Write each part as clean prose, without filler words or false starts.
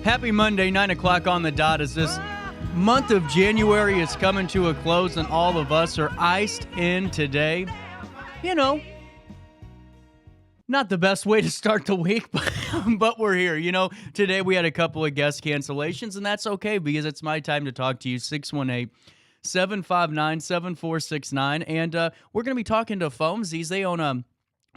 Happy Monday, 9 o'clock on the dot as this month of January is coming to a close and all of us are iced in today. You know, not the best way to start the week, but we're here. You know, today we had a couple of guest cancellations, and that's okay because it's my time to talk to you, 618-759-7469. And we're going to be talking to FoamZees. They own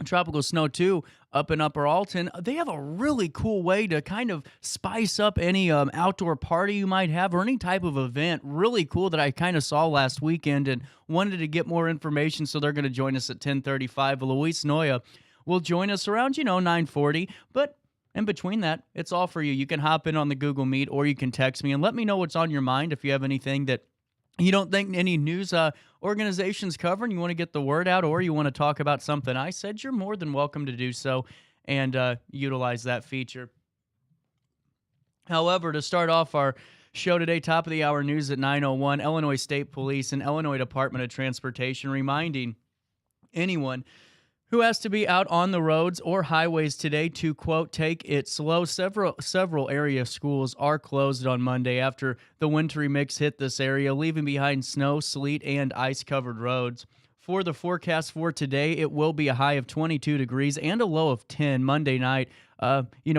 Tropical Snow 2 up in Upper Alton. They have a really cool way to kind of spice up any outdoor party you might have or any type of event. Really cool that I kind of saw last weekend and wanted to get more information, so they're going to join us at 10:35. Luis Noya will join us around, 9:40, but in between that, it's all for you. You can hop in on the Google Meet or you can text me and let me know what's on your mind if you have anything that you don't think any news organizations cover and you want to get the word out, or you want to talk about something I said, you're more than welcome to do so and utilize that feature. However, to start off our show today, top of the hour news at 9:01, Illinois State Police and Illinois Department of Transportation reminding anyone who has to be out on the roads or highways today to, quote, take it slow. Several area schools are closed on Monday after the wintry mix hit this area, leaving behind snow, sleet, and ice-covered roads. For the forecast for today, it will be a high of 22 degrees and a low of 10 Monday night,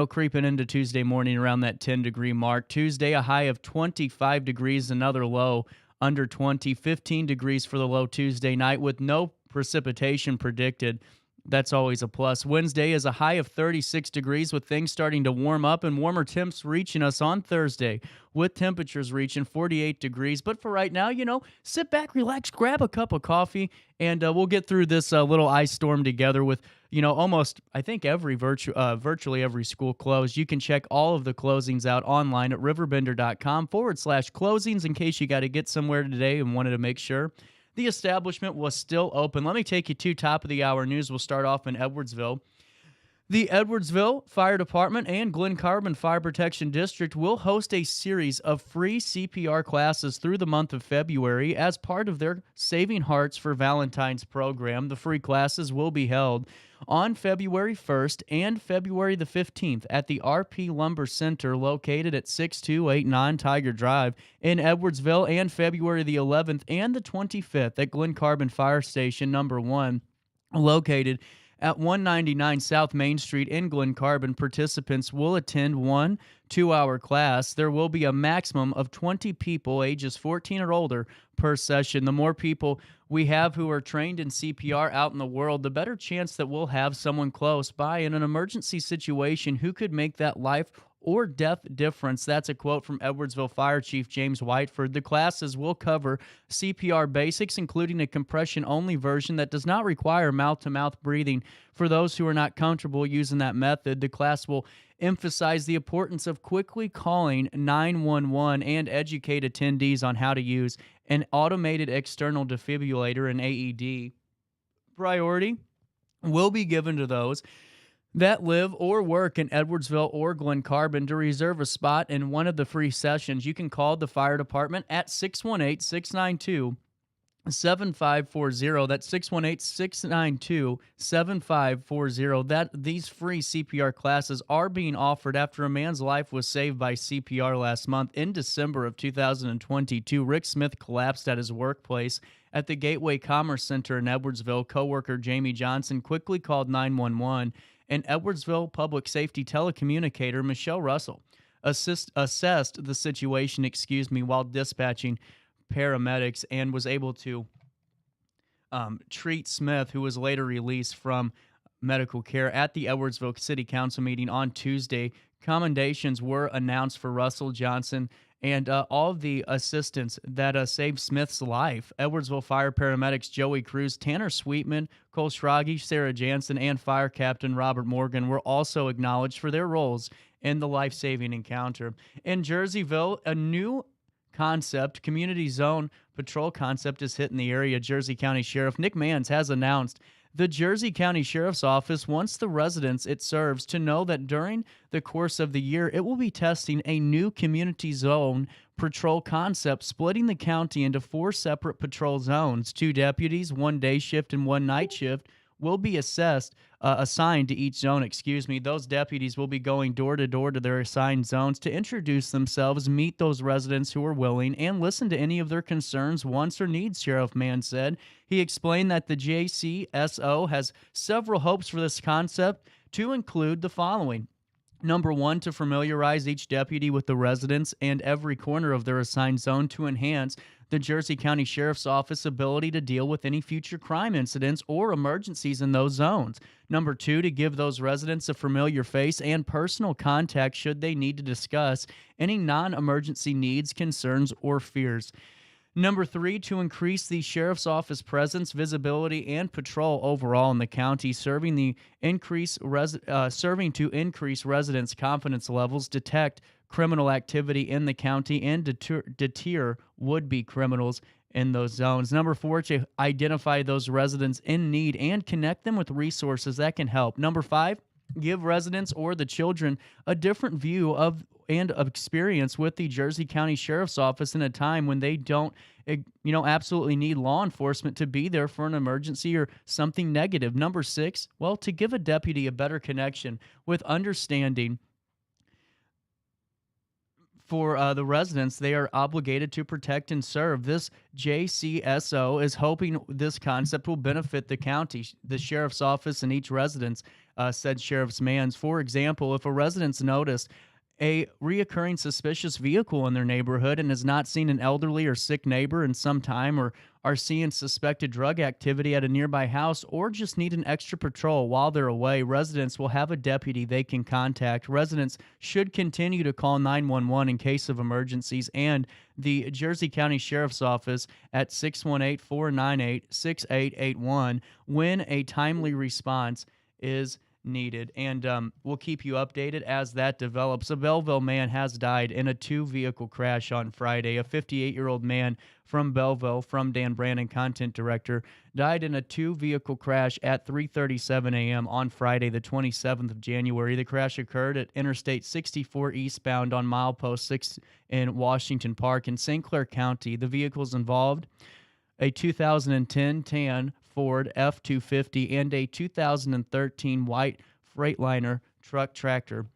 creeping into Tuesday morning around that 10-degree mark. Tuesday, a high of 25 degrees, another low under 20, 15 degrees for the low Tuesday night with no precipitation predicted. That's always a plus. Wednesday is a high of 36 degrees with things starting to warm up and warmer temps reaching us on Thursday with temperatures reaching 48 degrees. But for right now, sit back, relax, grab a cup of coffee, and we'll get through this little ice storm together with, almost, I think, virtually every school closed. You can check all of the closings out online at RiverBender.com /closings in case you got to get somewhere today and wanted to make sure the establishment was still open. Let me take you to top of the hour news. We'll start off in Edwardsville. The Edwardsville Fire Department and Glen Carbon Fire Protection District will host a series of free CPR classes through the month of February as part of their Saving Hearts for Valentine's program. The free classes will be held on February 1st and February the 15th at the RP Lumber Center located at 6289 Tiger Drive in Edwardsville, and February the 11th and the 25th at Glen Carbon Fire Station number 1 located at 199 South Main Street in Glen Carbon. Participants will attend one 2-hour class. There will be a maximum of 20 people ages 14 or older per session. The more people we have who are trained in CPR out in the world, the better chance that we'll have someone close by in an emergency situation who could make that life or death difference. That's a quote from Edwardsville Fire Chief James Whiteford. The classes will cover CPR basics, including a compression-only version that does not require mouth-to-mouth breathing. For those who are not comfortable using that method, the class will emphasize the importance of quickly calling 911 and educate attendees on how to use an automated external defibrillator, an AED. Priority will be given to those that live or work in Edwardsville or Glen Carbon. To reserve a spot in one of the free sessions, you can call the fire department at 618-692-7540. That's 618-692-7540. These free CPR classes are being offered after a man's life was saved by CPR last month. In December of 2022, Rick Smith collapsed at his workplace at the Gateway Commerce Center in Edwardsville. Coworker Jamie Johnson quickly called 911, and Edwardsville Public Safety telecommunicator Michelle Russell assessed the situation, while dispatching paramedics, and was able to treat Smith, who was later released from medical care. At the Edwardsville City Council meeting on Tuesday, commendations were announced for Russell, Johnson, and all of the assistants that saved Smith's life. Edwardsville Fire paramedics Joey Cruz, Tanner Sweetman, Cole Schrage, Sarah Jansen, and Fire Captain Robert Morgan were also acknowledged for their roles in the life-saving encounter. In Jerseyville, a new community zone patrol concept is hitting the area. Jersey County Sheriff Nick Mans has announced the Jersey County Sheriff's Office wants the residents it serves to know that during the course of the year, it will be testing a new community zone patrol concept, splitting the county into 4 separate patrol zones, 2 deputies, 1 day shift and 1 night shift, will be assigned to each zone. Those deputies will be going door to door to their assigned zones to introduce themselves, meet those residents who are willing, and listen to any of their concerns, wants, or needs, Sheriff Mann said. He explained that the JCSO has several hopes for this concept, to include the following. Number one, to familiarize each deputy with the residents and every corner of their assigned zone to enhance the Jersey County Sheriff's Office ability to deal with any future crime incidents or emergencies in those zones. Number two, to give those residents a familiar face and personal contact should they need to discuss any non-emergency needs, concerns, or fears. Number three, to increase the sheriff's office presence, visibility, and patrol overall in the county, serving to increase residents' confidence levels, detect criminal activity in the county, and deter would-be criminals in those zones. Number four, to identify those residents in need and connect them with resources that can help. Number five, give residents or the children a different view of experience with the Jersey County Sheriff's Office in a time when they don't, absolutely need law enforcement to be there for an emergency or something negative. Number six, well, to give a deputy a better connection with understanding for the residents they are obligated to protect and serve. This JCSO is hoping this concept will benefit the county, the sheriff's office, and each residence, said Sheriff Manns. For example, if a resident's noticed a reoccurring suspicious vehicle in their neighborhood and has not seen an elderly or sick neighbor in some time, or are seeing suspected drug activity at a nearby house, or just need an extra patrol while they're away, residents will have a deputy they can contact. Residents should continue to call 911 in case of emergencies and the Jersey County Sheriff's Office at 618-498-6881 when a timely response is needed. And we'll keep you updated as that develops. A Belleville man has died in a two-vehicle crash on Friday. A 58-year-old man from Belleville, from Dan Brandon, content director, died in a two-vehicle crash at 3:37 a.m. on Friday, the 27th of January. The crash occurred at Interstate 64 eastbound on milepost 6 in Washington Park in St. Clair County. The vehicles involved a 2010 tan Ford F-250 and a 2013 white Freightliner truck tractor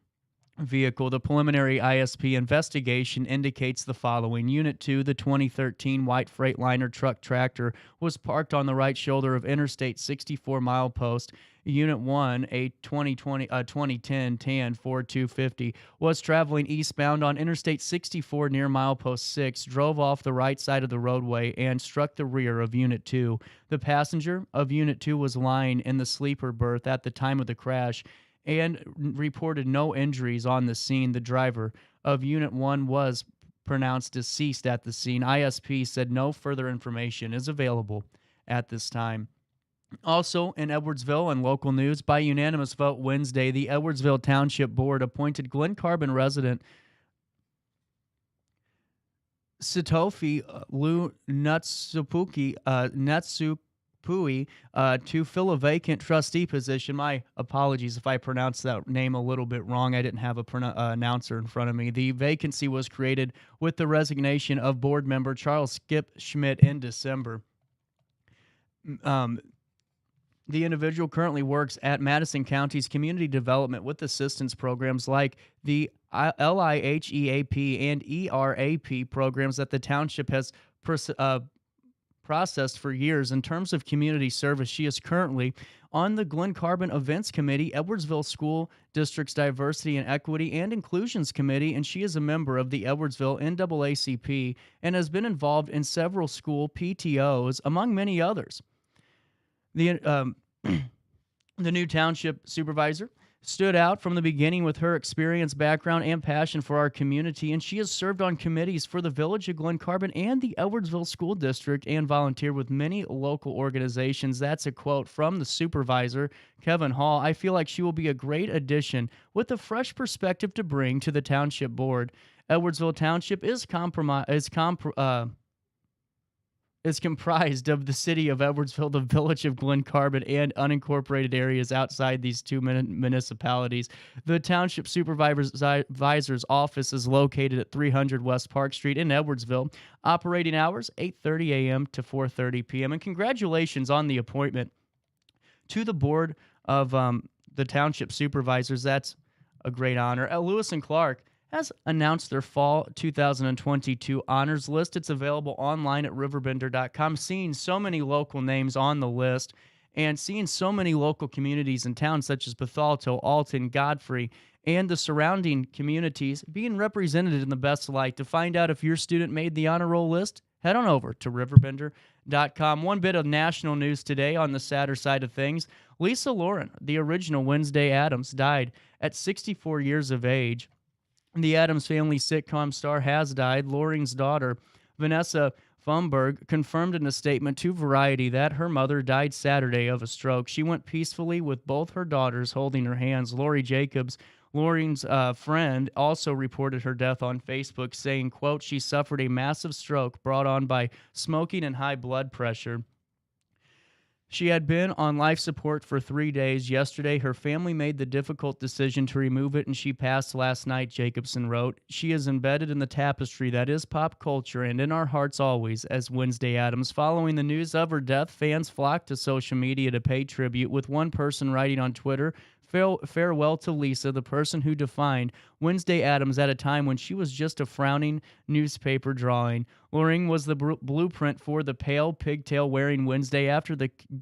vehicle. The preliminary ISP investigation indicates the following. Unit 2, the 2013 white Freightliner truck tractor, was parked on the right shoulder of Interstate 64 milepost. Unit 1, a 2010 tan Ford 250, was traveling eastbound on Interstate 64 near milepost 6, drove off the right side of the roadway, and struck the rear of Unit 2. The passenger of Unit 2 was lying in the sleeper berth at the time of the crash and reported no injuries on the scene. The driver of Unit 1 was pronounced deceased at the scene. ISP said no further information is available at this time. Also in Edwardsville and local news, by unanimous vote Wednesday, the Edwardsville Township Board appointed Glen Carbon resident Sitofi Lu Natsupui to fill a vacant trustee position. My apologies if I pronounced that name a little bit wrong. I didn't have a announcer in front of me. The vacancy was created with the resignation of board member Charles Skip Schmidt in December. The individual currently works at Madison County's community development with assistance programs like the LIHEAP and ERAP programs that the township has processed for years. In terms of community service, she is currently on the Glen Carbon Events Committee, Edwardsville School District's Diversity and Equity and Inclusions Committee, and she is a member of the Edwardsville NAACP and has been involved in several school PTOs, among many others. The new township supervisor stood out from the beginning with her experience, background, and passion for our community, and she has served on committees for the Village of Glen Carbon and the Edwardsville School District and volunteered with many local organizations. That's a quote from the supervisor, Kevin Hall. I feel like she will be a great addition with a fresh perspective to bring to the township board. Edwardsville Township is comprised of the city of Edwardsville, the village of Glen Carbon, and unincorporated areas outside these two municipalities. The township supervisor's office is located at 300 West Park Street in Edwardsville. Operating hours, 8:30 a.m. to 4:30 p.m. And congratulations on the appointment to the board of the township supervisors. That's a great honor. Lewis and Clark has announced their fall 2022 honors list. It's available online at RiverBender.com. Seeing so many local names on the list and seeing so many local communities and towns such as Bethalto, Alton, Godfrey, and the surrounding communities being represented in the best light. To find out if your student made the honor roll list, head on over to RiverBender.com. One bit of national news today on the sadder side of things. Lisa Loren, the original Wednesday Addams, died at 64 years of age. The Addams Family sitcom star has died. Loring's daughter, Vanessa Fumberg, confirmed in a statement to Variety that her mother died Saturday of a stroke. She went peacefully with both her daughters holding her hands. Lori Jacobs, Loring's friend, also reported her death on Facebook, saying, quote, she suffered a massive stroke brought on by smoking and high blood pressure. She had been on life support for 3 days. Yesterday, her family made the difficult decision to remove it, and she passed last night, Jacobson wrote. She is embedded in the tapestry that is pop culture and in our hearts always as Wednesday Addams. Following the news of her death, fans flocked to social media to pay tribute, with one person writing on Twitter, farewell to Lisa, the person who defined Wednesday Addams at a time when she was just a frowning newspaper drawing. Loring was the blueprint for the pale, pigtail-wearing Wednesday. After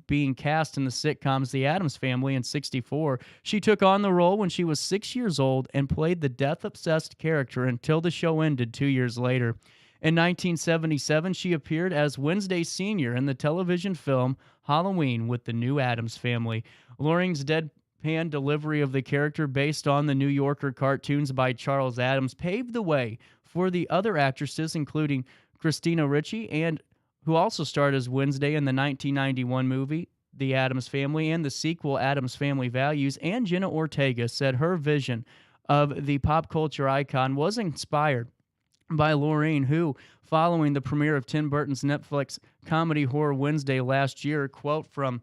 being cast in the sitcoms The Addams Family in '64, she took on the role when she was 6 years old and played the death-obsessed character until the show ended 2 years later. In 1977, she appeared as Wednesday Sr. in the television film Halloween with the New Addams Family. Loring's deadpan delivery of the character, based on the New Yorker cartoons by Charles Addams, paved the way for the other actresses, including Christina Ricci, and who also starred as Wednesday in the 1991 movie The Addams Family and the sequel Addams Family Values. And Jenna Ortega said her vision of the pop culture icon was inspired by Loring, who, following the premiere of Tim Burton's Netflix comedy horror Wednesday last year, quote from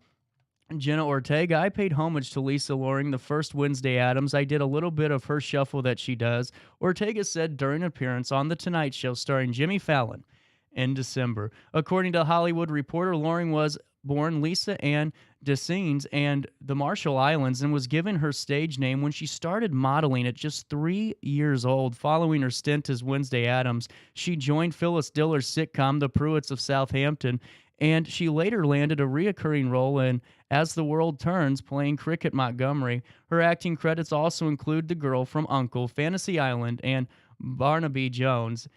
Jenna Ortega, I paid homage to Lisa Loring, the first Wednesday Addams. I did a little bit of her shuffle that she does, Ortega said during an appearance on The Tonight Show starring Jimmy Fallon in December. According to Hollywood Reporter, Loring was born Lisa Ann DeScenes and the Marshall Islands and was given her stage name when she started modeling at just 3 years old. Following her stint as Wednesday Addams, she joined Phyllis Diller's sitcom The Pruitts of Southampton, and she later landed a reoccurring role in As the World Turns, playing Cricket Montgomery. Her acting credits also include The Girl from U.N.C.L.E., Fantasy Island, and Barnaby Jones.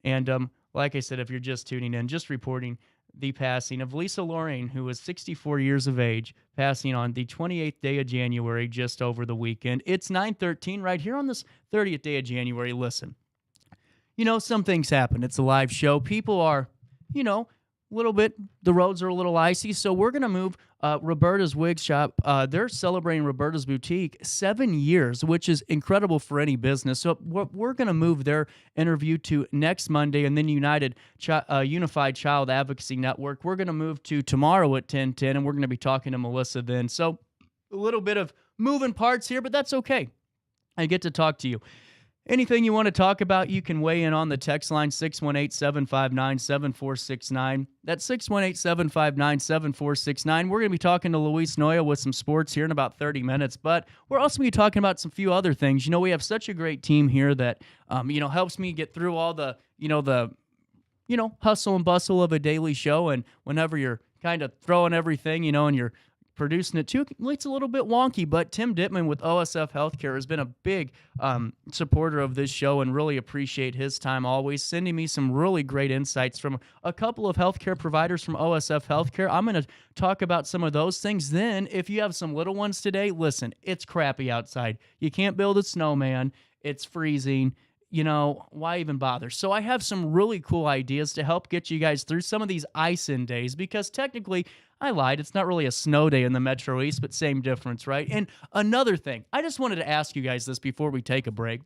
And like I said, if you're just tuning in, just reporting the passing of Lisa Loring, who was 64 years of age, passing on the 28th day of January, just over the weekend. It's 9:13 right here on this 30th day of January. Listen, some things happen. It's a live show. People are, little bit, the roads are a little icy, so we're going to move Roberta's Wig Shop. They're celebrating Roberta's Boutique 7 years, which is incredible for any business. So we're going to move their interview to next Monday, and then Unified Child Advocacy Network. We're going to move to tomorrow at 10:10, and we're going to be talking to Melissa then. So a little bit of moving parts here, but that's okay. I get to talk to you. Anything you want to talk about, you can weigh in on the text line, 618-759-7469. That's 618-759-7469. We're going to be talking to Luis Noya with some sports here in about 30 minutes, but we're also going to be talking about some few other things. We have such a great team here that, helps me get through all the hustle and bustle of a daily show, and whenever you're kind of throwing everything, and you're producing it too, it's a little bit wonky, but Tim Dittman with OSF Healthcare has been a big supporter of this show, and really appreciate his time always, sending me some really great insights from a couple of healthcare providers from OSF Healthcare. I'm going to talk about some of those things. Then, if you have some little ones today, listen, it's crappy outside. You can't build a snowman. It's freezing. Why even bother? So I have some really cool ideas to help get you guys through some of these ice-in days, because technically, I lied. It's not really a snow day in the Metro East, but same difference, right? And another thing, I just wanted to ask you guys this before we take a break.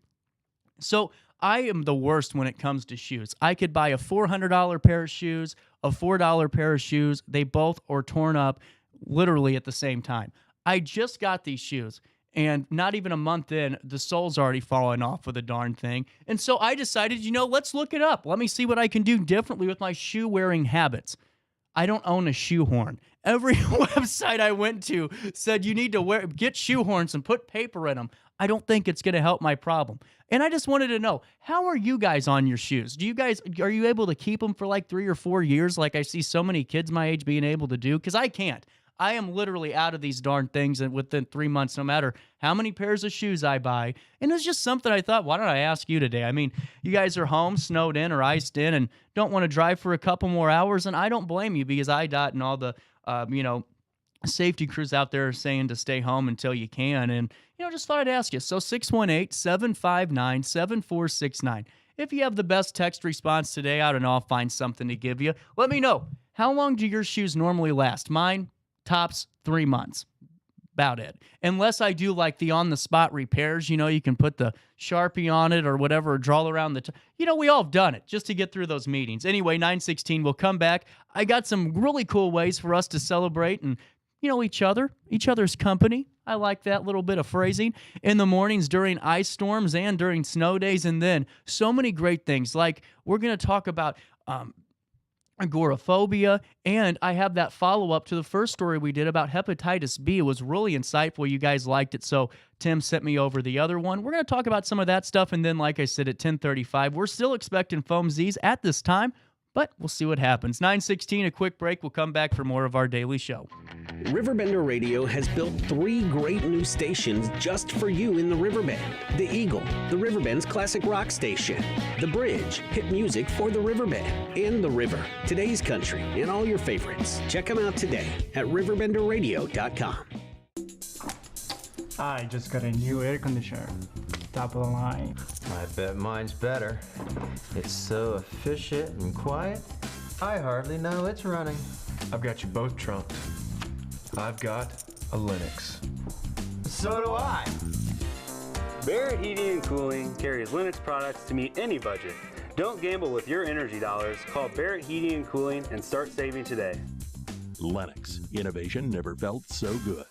So I am the worst when it comes to shoes. I could buy a $400 pair of shoes, a $4 pair of shoes. They both are torn up literally at the same time. I just got these shoes, and not even a month in, the sole's already fallen off of the darn thing. And so I decided, let's look it up. Let me see what I can do differently with my shoe-wearing habits. I don't own a shoehorn. Every website I went to said you need to get shoehorns and put paper in them. I don't think it's going to help my problem. And I just wanted to know, how are you guys on your shoes? Are you able to keep them for like 3 or 4 years like I see so many kids my age being able to do? Because I can't. I am literally out of these darn things and within 3 months, no matter how many pairs of shoes I buy. And it's just something I thought, why don't I ask you today? I mean, you guys are home, snowed in or iced in, and don't want to drive for a couple more hours. And I don't blame you, because IDOT and all the, safety crews out there are saying to stay home until you can. And, just thought I'd ask you. So 618-759-7469. If you have the best text response today, I don't know, I'll find something to give you. Let me know. How long do your shoes normally last? Mine, tops 3 months. About it. Unless I do like the on-the-spot repairs, you can put the Sharpie on it or whatever, or draw around the we all have done it just to get through those meetings. Anyway, 9:16, we'll come back. I got some really cool ways for us to celebrate and, each other's company. I like that little bit of phrasing in the mornings during ice storms and during snow days. And then so many great things, like we're going to talk about agoraphobia, and I have that follow-up to the first story we did about hepatitis B. It was really insightful. You guys liked it, so Tim sent me over the other one. We're going to talk about some of that stuff, and then, like I said, at 10:35, we're still expecting FoamZees at this time, but we'll see what happens. 9:16, a quick break. We'll come back for more of our daily show. Riverbender Radio has built 3 great new stations just for you in the Riverbend. The Eagle, the Riverbend's classic rock station. The Bridge, hit music for the Riverbend. And The River, today's country, and all your favorites. Check them out today at RiverBender.com. I just got a new air conditioner. Top of the line. I bet mine's better. It's so efficient and quiet, I hardly know it's running. I've got you both trumped. I've got a Linux. So do I. Barrett Heating and Cooling carries Linux products to meet any budget. Don't gamble with your energy dollars. Call Barrett Heating and Cooling and start saving today. Lennox. Innovation never felt so good.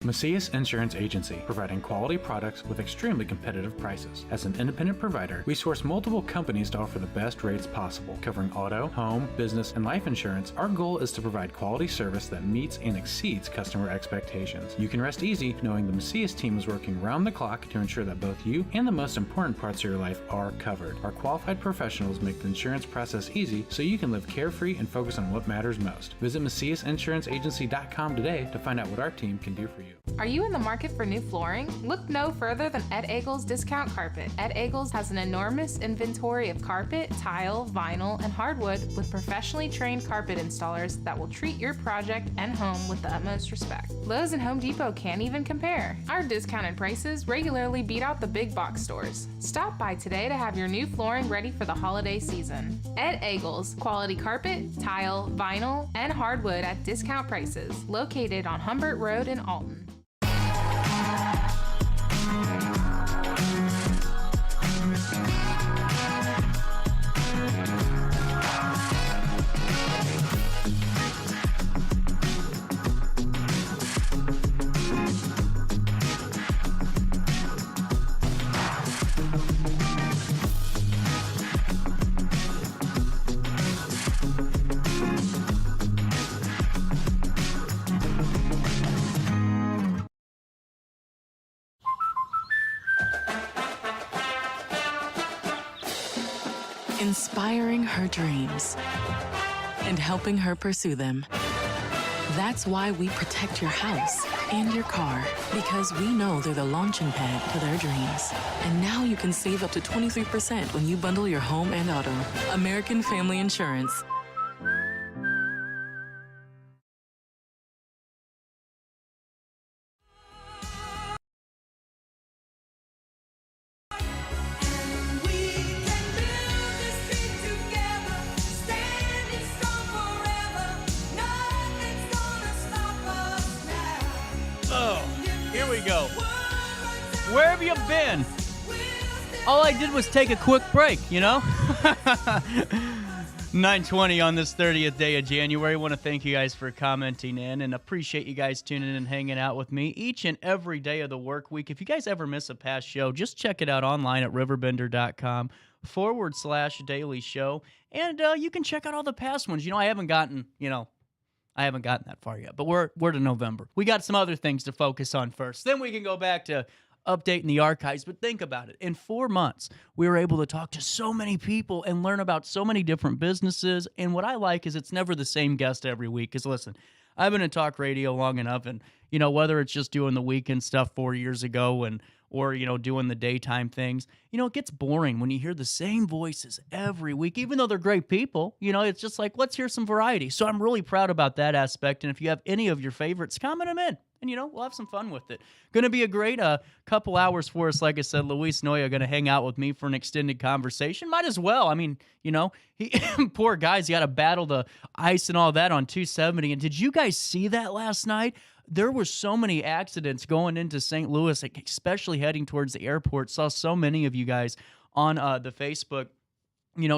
Macias Insurance Agency, providing quality products with extremely competitive prices. As an independent provider, we source multiple companies to offer the best rates possible. Covering auto, home, business, and life insurance, our goal is to provide quality service that meets and exceeds customer expectations. You can rest easy knowing the Macias team is working round the clock to ensure that both you and the most important parts of your life are covered. Our qualified professionals make the insurance process easy so you can live carefree and focus on what matters most. Visit MaciasInsuranceAgency.com today to find out what our team can do for you. Are you in the market for new flooring? Look no further than Ed Eagles Discount Carpet. Ed Eagles has an enormous inventory of carpet, tile, vinyl, and hardwood with professionally trained carpet installers that will treat your project and home with the utmost respect. Lowe's and Home Depot can't even compare. Our discounted prices regularly beat out the big box stores. Stop by today to have your new flooring ready for the holiday season. Ed Eagles, quality carpet, tile, vinyl, and hardwood at discount prices, located on Humbert Road in Alton. Inspiring her dreams and helping her pursue them. That's why we protect your house and your car, because we know they're the launching pad to their dreams. And now you can save up to 23% when you bundle your home and auto. American Family Insurance. Where have you been? All I did was take a quick break, 9:20 on this 30th day of January. I want to thank you guys for commenting in and appreciate you guys tuning in and hanging out with me each and every day of the work week. If you guys ever miss a past show, just check it out online at RiverBender.com /daily show. And you can check out all the past ones. I haven't gotten, I haven't gotten that far yet, but we're to November. We got some other things to focus on first. Then we can go back to updating the archives. But think about it. In 4 months, we were able to talk to so many people and learn about so many different businesses. And what I like is it's never the same guest every week. Because listen, I've been in talk radio long enough, and whether it's just doing the weekend stuff 4 years ago or doing the daytime things, it gets boring when you hear the same voices every week, even though they're great people. It's just like, let's hear some variety. So I'm really proud about that aspect. And if you have any of your favorites, comment them in. And, we'll have some fun with it. Going to be a great couple hours for us. Like I said, Luis Noya going to hang out with me for an extended conversation. Might as well. I mean, he poor guy's got to battle the ice and all that on 270. And did you guys see that last night? There were so many accidents going into St. Louis, especially heading towards the airport. Saw so many of you guys on the Facebook,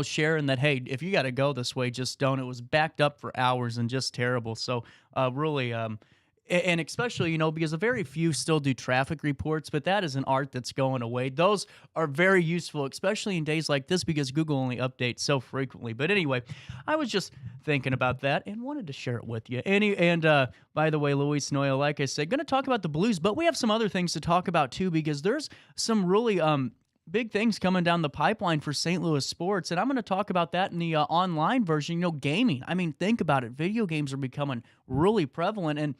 sharing that, hey, if you got to go this way, just don't. It was backed up for hours and just terrible. So really, and especially, because a very few still do traffic reports, but that is an art that's going away. Those are very useful, especially in days like this, because Google only updates so frequently. But anyway, I was just thinking about that and wanted to share it with you. And by the way, Luis Noya, like I said, going to talk about the Blues, but we have some other things to talk about too, because there's some really big things coming down the pipeline for St. Louis sports, and I'm going to talk about that in the online version. Gaming. I mean, think about it. Video games are becoming really prevalent, and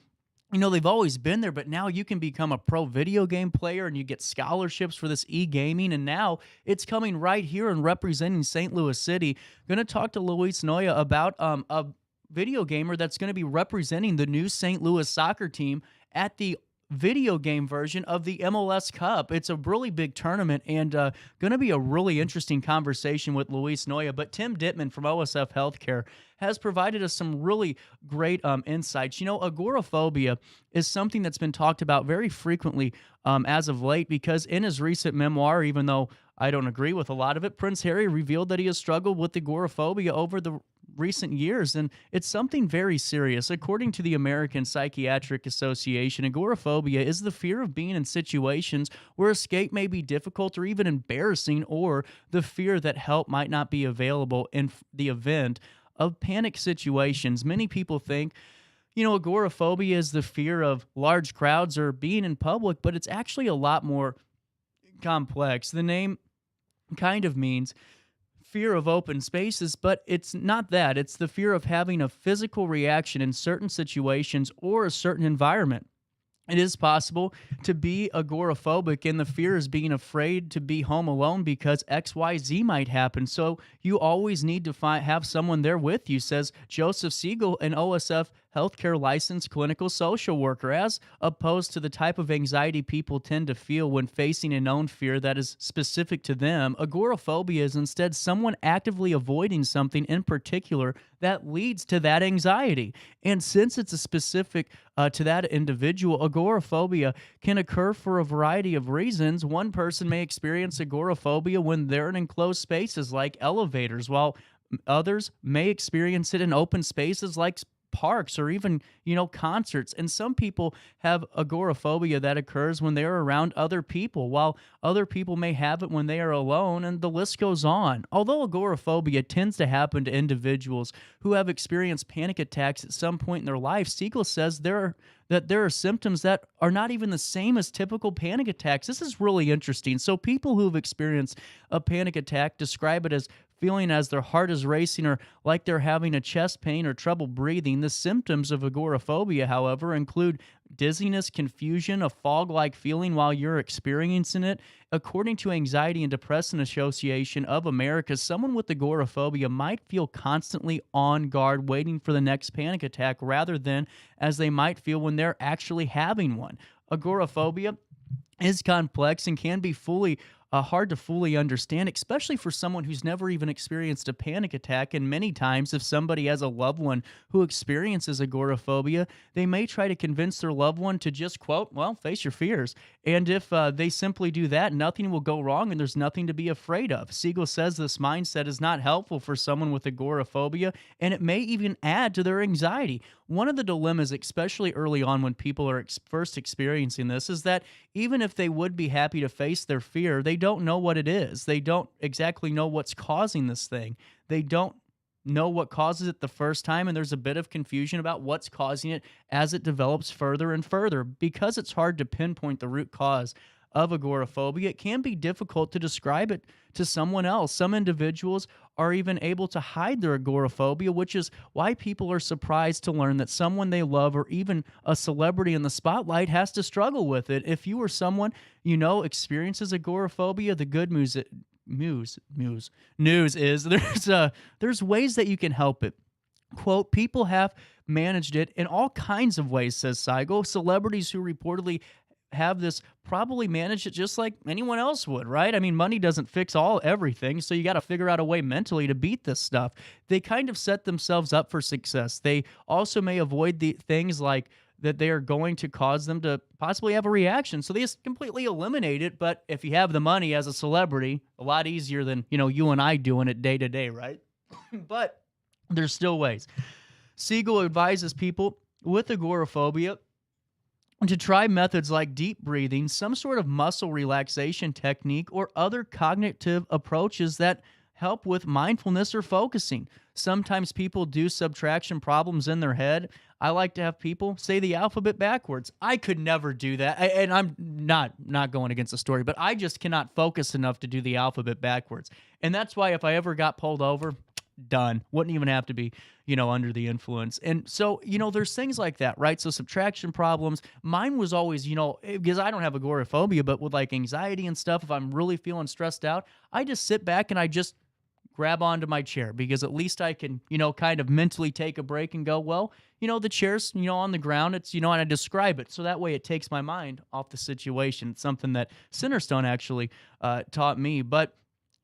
they've always been there, but now you can become a pro video game player and you get scholarships for this e-gaming, and now it's coming right here and representing St. Louis City. Going to talk to Luis Noya about a video gamer that's going to be representing the new St. Louis soccer team at the video game version of the MLS Cup. It's a really big tournament, and going to be a really interesting conversation with Luis Noya. But Tim Dittman from OSF Healthcare has provided us some really great insights. Agoraphobia is something that's been talked about very frequently as of late, because in his recent memoir, even though I don't agree with a lot of it, Prince Harry revealed that he has struggled with agoraphobia over the recent years, and it's something very serious. According to the American Psychiatric Association, agoraphobia is the fear of being in situations where escape may be difficult or even embarrassing, or the fear that help might not be available in the event of panic situations. Many people think agoraphobia is the fear of large crowds or being in public, but it's actually a lot more complex. The name kind of means fear of open spaces, but it's not that. It's the fear of having a physical reaction in certain situations or a certain environment. It is possible to be agoraphobic, and the fear is being afraid to be home alone because XYZ might happen. So you always need to have someone there with you, says Joseph Siegel, an OSF healthcare licensed clinical social worker, as opposed to the type of anxiety people tend to feel when facing a known fear that is specific to them. Agoraphobia is instead someone actively avoiding something in particular that leads to that anxiety. And since it's a specific to that individual, agoraphobia can occur for a variety of reasons. One person may experience agoraphobia when they're in enclosed spaces like elevators, while others may experience it in open spaces like parks or even, concerts. And some people have agoraphobia that occurs when they're around other people, while other people may have it when they are alone, and the list goes on. Although agoraphobia tends to happen to individuals who have experienced panic attacks at some point in their life, Siegel says there are symptoms that are not even the same as typical panic attacks. This is really interesting. So people who have experienced a panic attack describe it as feeling as their heart is racing or like they're having a chest pain or trouble breathing. The symptoms of agoraphobia, however, include dizziness, confusion, a fog-like feeling while you're experiencing it. According to Anxiety and Depression Association of America, someone with agoraphobia might feel constantly on guard, waiting for the next panic attack, rather than as they might feel when they're actually having one. Agoraphobia is complex and can be hard to fully understand, especially for someone who's never even experienced a panic attack. And many times, if somebody has a loved one who experiences agoraphobia, they may try to convince their loved one to just, quote, well, face your fears. And if they simply do that, nothing will go wrong and there's nothing to be afraid of. Siegel says this mindset is not helpful for someone with agoraphobia, and it may even add to their anxiety. One of the dilemmas, especially early on when people are first experiencing this, is that even if they would be happy to face their fear, they don't know what it is. They don't exactly know what's causing this thing. They don't know what causes it the first time, and there's a bit of confusion about what's causing it as it develops further and further. Because it's hard to pinpoint the root cause of agoraphobia, it can be difficult to describe it to someone else. Some individuals are even able to hide their agoraphobia, which is why people are surprised to learn that someone they love or even a celebrity in the spotlight has to struggle with it. If you or someone you know experiences agoraphobia, the good news is there's ways that you can help it. Quote, people have managed it in all kinds of ways, says Saigo. Celebrities who reportedly have this probably manage it just like anyone else would, right? I mean, money doesn't fix everything, so you got to figure out a way mentally to beat this stuff. They kind of set themselves up for success. They also may avoid the things like that they are going to cause them to possibly have a reaction. So they just completely eliminate it. But if you have the money as a celebrity, a lot easier than, you and I doing it day to day, right? But there's still ways. Siegel advises people with agoraphobia to try methods like deep breathing, some sort of muscle relaxation technique, or other cognitive approaches that help with mindfulness or focusing. Sometimes people do subtraction problems in their head. I like to have people say the alphabet backwards. I could never do that, and I'm not going against the story, but I just cannot focus enough to do the alphabet backwards. And that's why if I ever got pulled over, done. Wouldn't even have to be, under the influence. And so, there's things like that, right? So subtraction problems. Mine was always, because I don't have agoraphobia, but with like anxiety and stuff, if I'm really feeling stressed out, I just sit back and I just grab onto my chair, because at least I can, kind of mentally take a break and go, well, the chair's, on the ground. It's, and I describe it. So that way it takes my mind off the situation. It's something that Centerstone actually taught me. But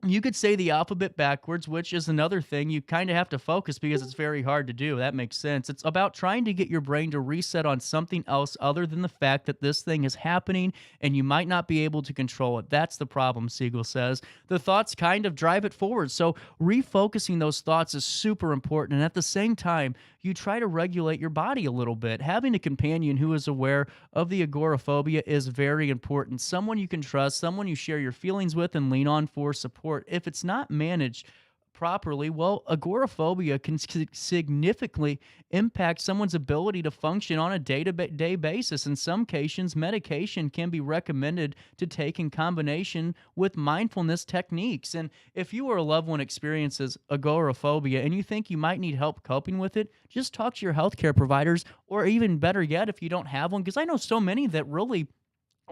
you could say the alphabet backwards, which is another thing. You kind of have to focus because it's very hard to do. That makes sense. It's about trying to get your brain to reset on something else other than the fact that this thing is happening and you might not be able to control it. That's the problem, Siegel says. The thoughts kind of drive it forward. So refocusing those thoughts is super important. And at the same time, you try to regulate your body a little bit. Having a companion who is aware of the agoraphobia is very important. Someone you can trust, someone you share your feelings with and lean on for support. If it's not managed properly, well, agoraphobia can significantly impact someone's ability to function on a day-to-day basis. In some cases, medication can be recommended to take in combination with mindfulness techniques. And if you or a loved one experiences agoraphobia and you think you might need help coping with it, just talk to your healthcare providers, or even better yet, if you don't have one, because I know so many that really,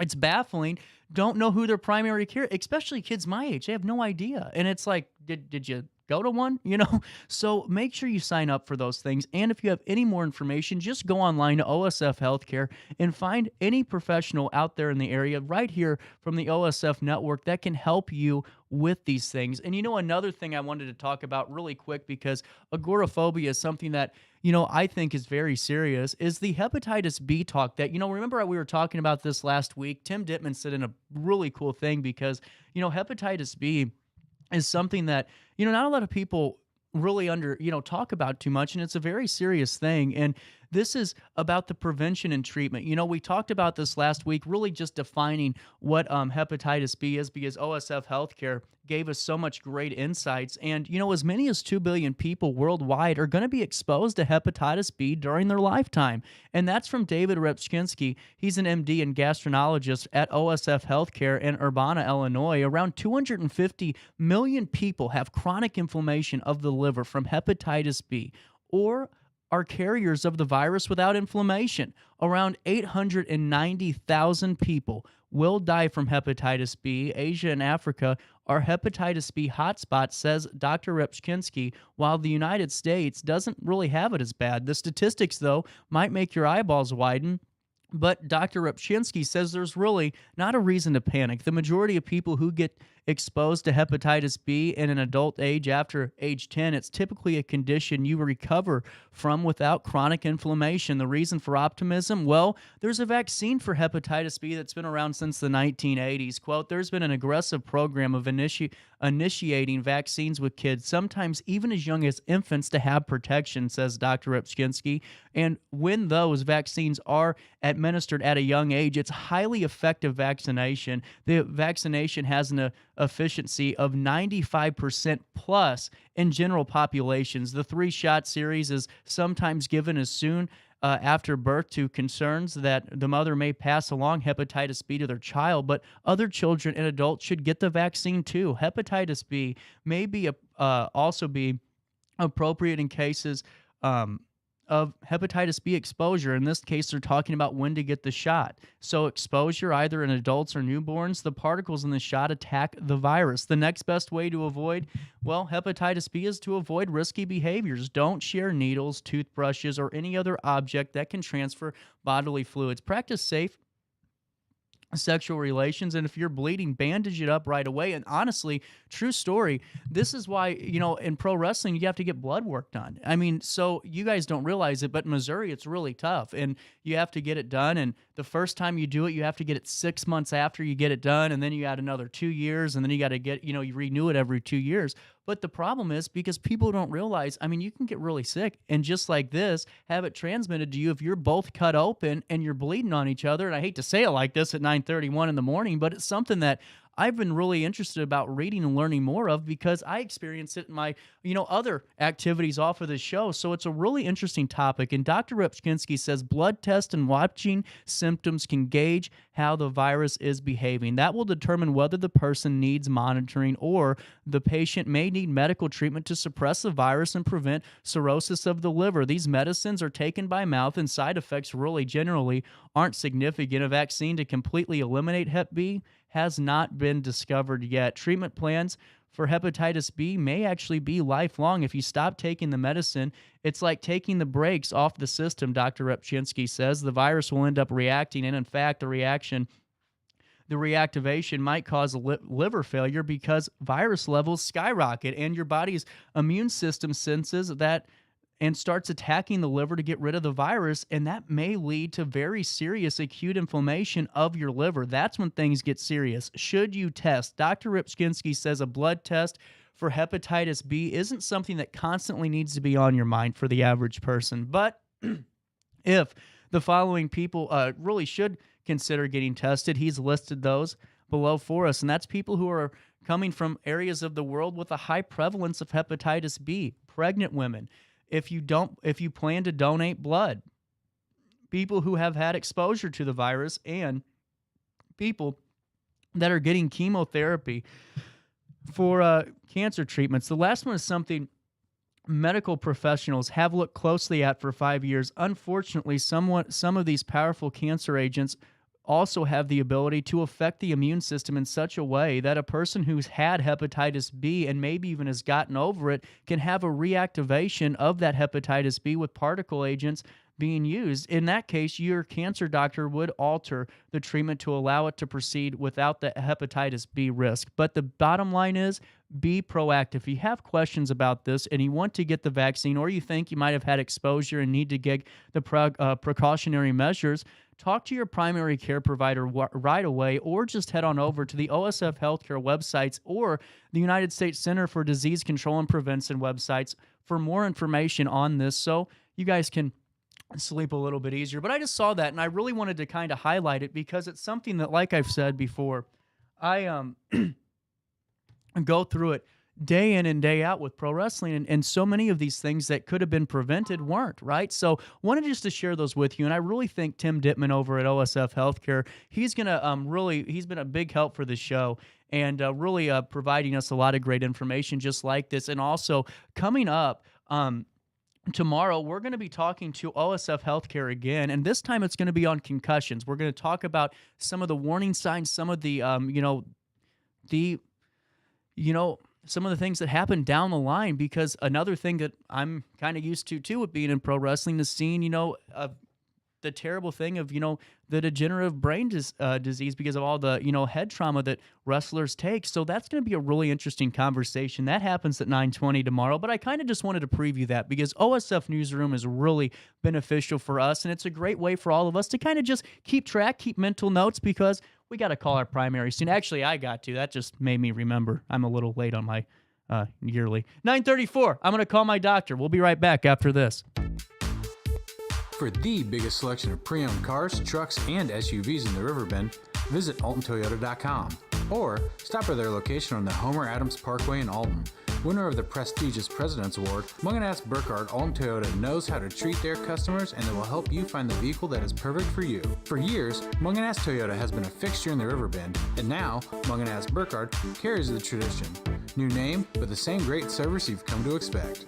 it's baffling, don't know who their primary care, especially kids my age. They have no idea. And it's like, did you go to one? So make sure you sign up for those things. And if you have any more information, just go online to OSF Healthcare and find any professional out there in the area right here from the OSF network that can help you with these things. And another thing I wanted to talk about really quick, because agoraphobia is something that I think is very serious, is the hepatitis B talk that, remember we were talking about this last week. Tim Dittman said in a really cool thing, because, hepatitis B is something that, not a lot of people really talk about too much, and it's a very serious thing. And this is about the prevention and treatment. We talked about this last week, really just defining what hepatitis B is, because OSF Healthcare gave us so much great insights. And, as many as 2 billion people worldwide are going to be exposed to hepatitis B during their lifetime. And that's from David Repchinsky. He's an MD and gastroenterologist at OSF Healthcare in Urbana, Illinois. Around 250 million people have chronic inflammation of the liver from hepatitis B, or are carriers of the virus without inflammation. Around 890,000 people will die from hepatitis B. Asia and Africa are hepatitis B hotspots, says Dr. Repchinsky, while the United States doesn't really have it as bad. The statistics, though, might make your eyeballs widen. But Dr. Repchinsky says there's really not a reason to panic. The majority of people who get exposed to hepatitis B in an adult age after age 10, it's typically a condition you recover from without chronic inflammation. The reason for optimism? Well, there's a vaccine for hepatitis B that's been around since the 1980s. Quote, there's been an aggressive program of initiating vaccines with kids, sometimes even as young as infants, to have protection, says Dr. Repchinsky. And when those vaccines are administered at a young age, it's highly effective vaccination. The vaccination has an efficiency of 95% plus in general populations. The 3-shot series is sometimes given as soon after birth to concerns that the mother may pass along hepatitis B to their child, but other children and adults should get the vaccine too. Hepatitis B may be also be appropriate in cases of hepatitis B exposure. In this case, they're talking about when to get the shot. So exposure, either in adults or newborns, the particles in the shot attack the virus. The next best way to avoid, well, hepatitis B is to avoid risky behaviors. Don't share needles, toothbrushes, or any other object that can transfer bodily fluids. Practice safe sexual relations, and if you're bleeding, bandage it up right away. And honestly, true story, this is why, in pro wrestling, you have to get blood work done. I mean, so you guys don't realize it, but in Missouri, it's really tough, and you have to get it done. And the first time you do it, you have to get it 6 months after you get it done, and then you add another 2 years, and then you got to get, you renew it every 2 years. But the problem is, because people don't realize, I mean, you can get really sick and just like this, have it transmitted to you if you're both cut open and you're bleeding on each other. And I hate to say it like this at 9:31 in the morning, but it's something that I've been really interested about reading and learning more of, because I experience it in my, other activities off of this show. So it's a really interesting topic. And Dr. Ripchinsky says blood tests and watching symptoms can gauge how the virus is behaving. That will determine whether the person needs monitoring or the patient may need medical treatment to suppress the virus and prevent cirrhosis of the liver. These medicines are taken by mouth, and side effects really generally aren't significant. A vaccine to completely eliminate Hep B has not been discovered yet. Treatment plans for hepatitis B may actually be lifelong. If you stop taking the medicine, it's like taking the brakes off the system, Dr. Ripchinsky says. The virus will end up reacting, and in fact, the reactivation might cause liver failure because virus levels skyrocket, and your body's immune system senses that and starts attacking the liver to get rid of the virus, and that may lead to very serious acute inflammation of your liver. That's when things get serious. Should you test? Dr. Ripchinsky says a blood test for hepatitis B isn't something that constantly needs to be on your mind for the average person. But if the following people really should consider getting tested, he's listed those below for us, and that's people who are coming from areas of the world with a high prevalence of hepatitis B, pregnant women, if you plan to donate blood, people who have had exposure to the virus, and people that are getting chemotherapy for cancer treatments. The last one is something medical professionals have looked closely at for 5 years. Unfortunately, some of these powerful cancer agents also have the ability to affect the immune system in such a way that a person who's had hepatitis B and maybe even has gotten over it can have a reactivation of that hepatitis B with particle agents being used. In that case, your cancer doctor would alter the treatment to allow it to proceed without the hepatitis B risk. But the bottom line is, be proactive. If you have questions about this and you want to get the vaccine, or you think you might have had exposure and need to get the precautionary measures, talk to your primary care provider right away, or just head on over to the OSF Healthcare websites or the United States Center for Disease Control and Prevention websites for more information on this, so you guys can sleep a little bit easier. But I just saw that, and I really wanted to kind of highlight it because it's something that, like I've said before, I go through it day in and day out with pro wrestling, and so many of these things that could have been prevented weren't, right? So wanted just to share those with you, and I really think Tim Dittman over at OSF Healthcare, he's gonna he's been a big help for the show, and really providing us a lot of great information just like this. And also coming up tomorrow, we're going to be talking to OSF Healthcare again, and this time it's going to be on concussions. We're going to talk about some of the warning signs, some of the some of the things that happen down the line, because another thing that I'm kind of used to too with being in pro wrestling is seeing, the terrible thing of, the degenerative brain disease because of all the, head trauma that wrestlers take. So that's going to be a really interesting conversation. That happens at 9:20 tomorrow, but I kind of just wanted to preview that because OSF Newsroom is really beneficial for us, and it's a great way for all of us to kind of just keep track, keep mental notes, because we got to call our primary soon. Actually, I got to. That just made me remember. I'm a little late on my yearly. 9:34. I'm going to call my doctor. We'll be right back after this. For the biggest selection of pre-owned cars, trucks, and SUVs in the Riverbend, visit AltonToyota.com. Or stop by their location on the Homer Adams Parkway in Alton. Winner of the prestigious President's Award, Munganast Burkhardt Alton Toyota knows how to treat their customers, and they will help you find the vehicle that is perfect for you. For years, Munganast Toyota has been a fixture in the Riverbend, and now Munganast Burkhardt carries the tradition. New name, but the same great service you've come to expect.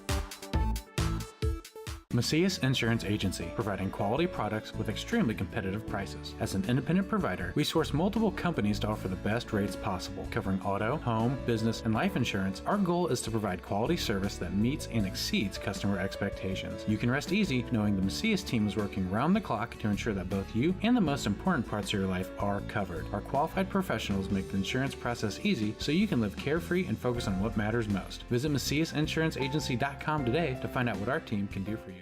Macias Insurance Agency, providing quality products with extremely competitive prices. As an independent provider, we source multiple companies to offer the best rates possible. Covering auto, home, business, and life insurance, our goal is to provide quality service that meets and exceeds customer expectations. You can rest easy knowing the Macias team is working round the clock to ensure that both you and the most important parts of your life are covered. Our qualified professionals make the insurance process easy so you can live carefree and focus on what matters most. Visit MaciasInsuranceAgency.com today to find out what our team can do for you.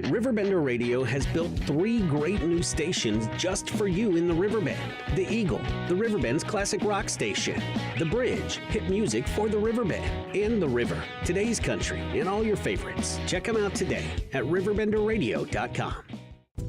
Riverbender Radio has built 3 great new stations just for you in the Riverbend. The Eagle, the Riverbend's classic rock station. The Bridge, hit music for the Riverbend. And The River, today's country, and all your favorites. Check them out today at RiverBender.com.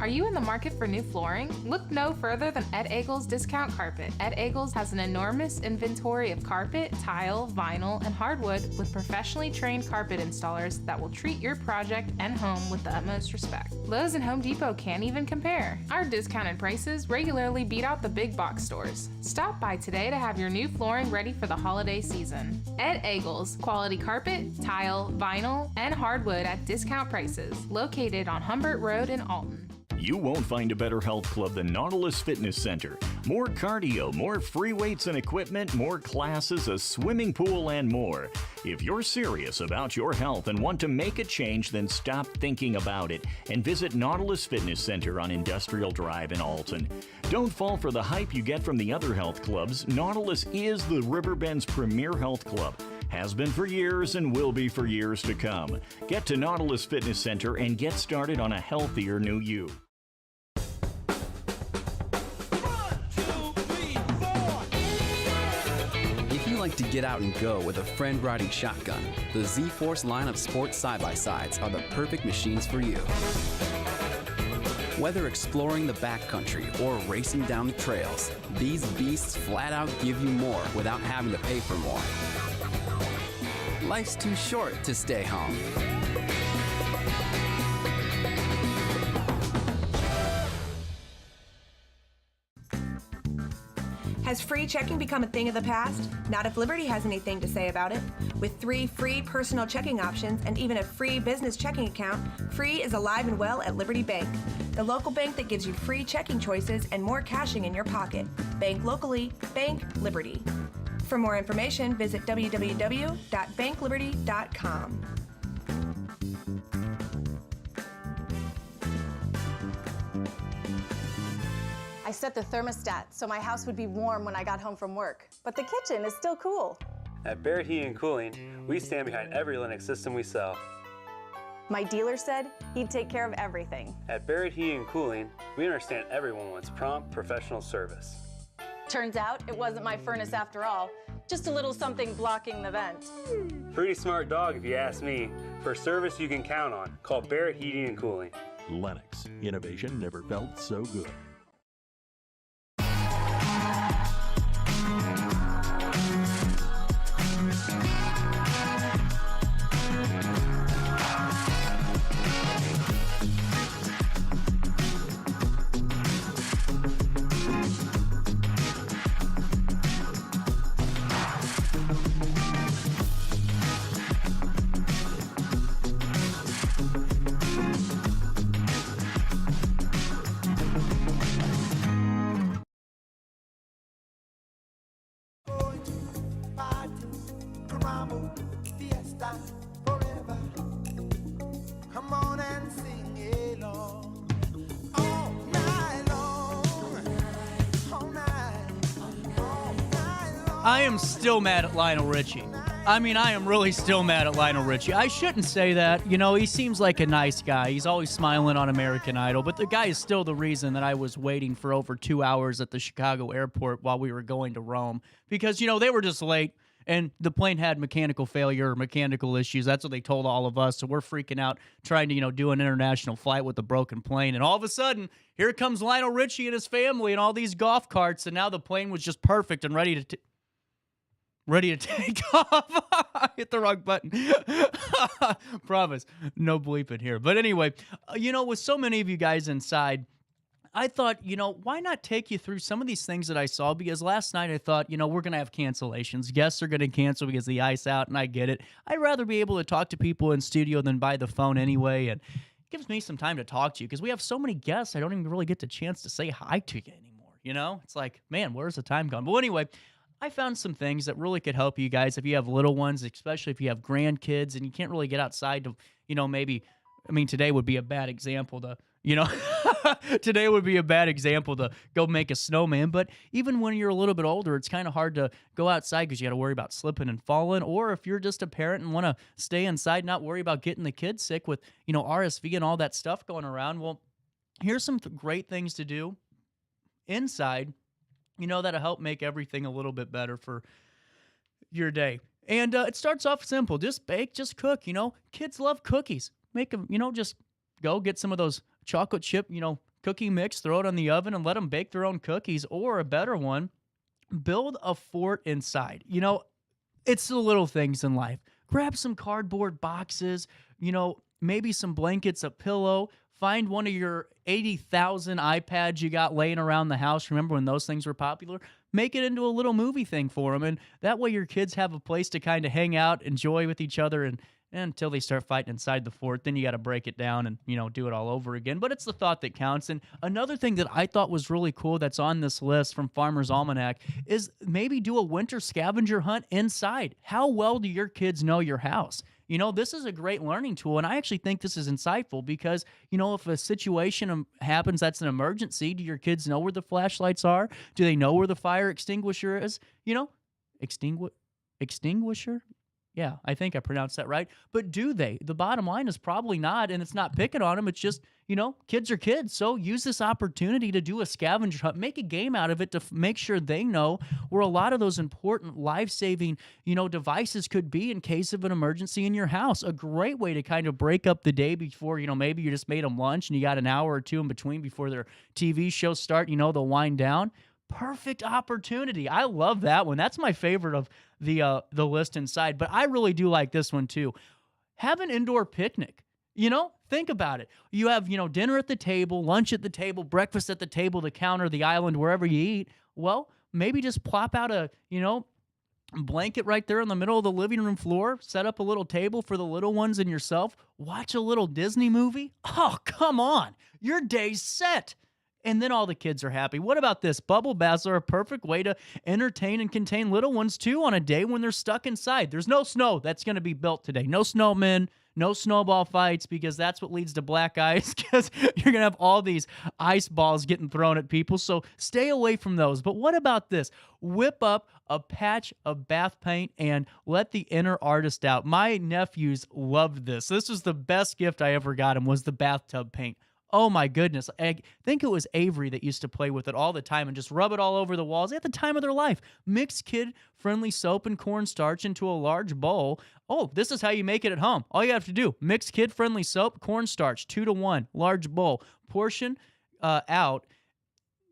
Are you in the market for new flooring? Look no further than Ed Eagles Discount Carpet. Ed Eagles has an enormous inventory of carpet, tile, vinyl, and hardwood with professionally trained carpet installers that will treat your project and home with the utmost respect. Lowe's and Home Depot can't even compare. Our discounted prices regularly beat out the big box stores. Stop by today to have your new flooring ready for the holiday season. Ed Eagles, quality carpet, tile, vinyl, and hardwood at discount prices, located on Humbert Road in Alton. You won't find a better health club than Nautilus Fitness Center. More cardio, more free weights and equipment, more classes, a swimming pool, and more. If you're serious about your health and want to make a change, then stop thinking about it and visit Nautilus Fitness Center on Industrial Drive in Alton. Don't fall for the hype you get from the other health clubs. Nautilus is the Riverbend's premier health club. Has been for years and will be for years to come. Get to Nautilus Fitness Center and get started on a healthier new you. If you like to get out and go with a friend riding shotgun, the Z-Force line of sports side-by-sides are the perfect machines for you. Whether exploring the backcountry or racing down the trails, these beasts flat out give you more without having to pay for more. Life's too short to stay home. Has free checking become a thing of the past? Not if Liberty has anything to say about it. With 3 free personal checking options and even a free business checking account, free is alive and well at Liberty Bank, the local bank that gives you free checking choices and more cashing in your pocket. Bank locally, bank Liberty. For more information, visit www.bankliberty.com. I set the thermostat so my house would be warm when I got home from work, but the kitchen is still cool. At Barrett Heating and Cooling, we stand behind every Linux system we sell. My dealer said he'd take care of everything. At Barrett Heating and Cooling, we understand everyone wants prompt, professional service. Turns out it wasn't my furnace after all, just a little something blocking the vent. Pretty smart dog if you ask me. For service you can count on, call Barrett Heating and Cooling. Lennox. Innovation never felt so good. I am still mad at Lionel Richie. I mean, I am really still mad at Lionel Richie. I shouldn't say that. You know, he seems like a nice guy. He's always smiling on American Idol, but the guy is still the reason that I was waiting for over 2 hours at the Chicago airport while we were going to Rome. Because, you know, they were just late, and the plane had mechanical failure or mechanical issues. That's what they told all of us, so we're freaking out trying to, you know, do an international flight with a broken plane. And all of a sudden, here comes Lionel Richie and his family and all these golf carts, and now the plane was just perfect and ready to ready to take off. I hit the wrong button. Promise. No bleeping here. But anyway, with so many of you guys inside, I thought, why not take you through some of these things that I saw? Because last night I thought, we're going to have cancellations. Guests are going to cancel because of the ice out, and I get it. I'd rather be able to talk to people in studio than by the phone anyway, and it gives me some time to talk to you because we have so many guests, I don't even really get the chance to say hi to you anymore, It's like, man, where's the time gone? But anyway, I found some things that really could help you guys if you have little ones, especially if you have grandkids and you can't really get outside to, today would be a bad example to, today would be a bad example to go make a snowman. But even when you're a little bit older, it's kind of hard to go outside because you got to worry about slipping and falling. Or if you're just a parent and want to stay inside, not worry about getting the kids sick with, RSV and all that stuff going around. Well, here's some great things to do inside, that'll help make everything a little bit better for your day. And it starts off simple. Just bake, just cook. Kids love cookies. Make them, just go get some of those chocolate chip, cookie mix, throw it on the oven and let them bake their own cookies. Or a better one, build a fort inside. It's the little things in life. Grab some cardboard boxes, maybe some blankets, a pillow. Find one of your 80,000 iPads you got laying around the house. Remember when those things were popular? Make it into a little movie thing for them. And that way your kids have a place to kind of hang out, enjoy with each other, and until they start fighting inside the fort, then you got to break it down and, do it all over again. But it's the thought that counts. And another thing that I thought was really cool that's on this list from Farmer's Almanac is maybe do a winter scavenger hunt inside. How well do your kids know your house? This is a great learning tool, and I actually think this is insightful because, if a situation happens that's an emergency, do your kids know where the flashlights are? Do they know where the fire extinguisher is? Extinguisher? Yeah, I think I pronounced that right. But do they? The bottom line is probably not, and it's not picking on them. It's just, kids are kids. So use this opportunity to do a scavenger hunt. Make a game out of it to make sure they know where a lot of those important life-saving, devices could be in case of an emergency in your house. A great way to kind of break up the day before, maybe you just made them lunch and you got an hour or two in between before their TV shows start, they'll wind down. Perfect opportunity. I love that one. That's my favorite of the list inside, but I really do like this one too. Have an indoor picnic. Think about it. You have, dinner at the table, lunch at the table, breakfast at the table, the counter, the island, wherever you eat. Well, maybe just plop out a, blanket right there in the middle of the living room floor, set up a little table for the little ones and yourself, watch a little Disney movie. Oh, come on. Your day's set. And then all the kids are happy. What about this? Bubble baths are a perfect way to entertain and contain little ones, too, on a day when they're stuck inside. There's no snow that's going to be built today. No snowmen, no snowball fights, because that's what leads to black ice, because you're going to have all these ice balls getting thrown at people. So stay away from those. But what about this? Whip up a patch of bath paint and let the inner artist out. My nephews loved this. This was the best gift I ever got him, was the bathtub paint. Oh my goodness. I think it was Avery that used to play with it all the time and just rub it all over the walls. They had the time of their life. Mix kid-friendly soap and cornstarch into a large bowl. Oh, this is how you make it at home. All you have to do, mix kid-friendly soap, cornstarch, 2-to-1, large bowl. Portion out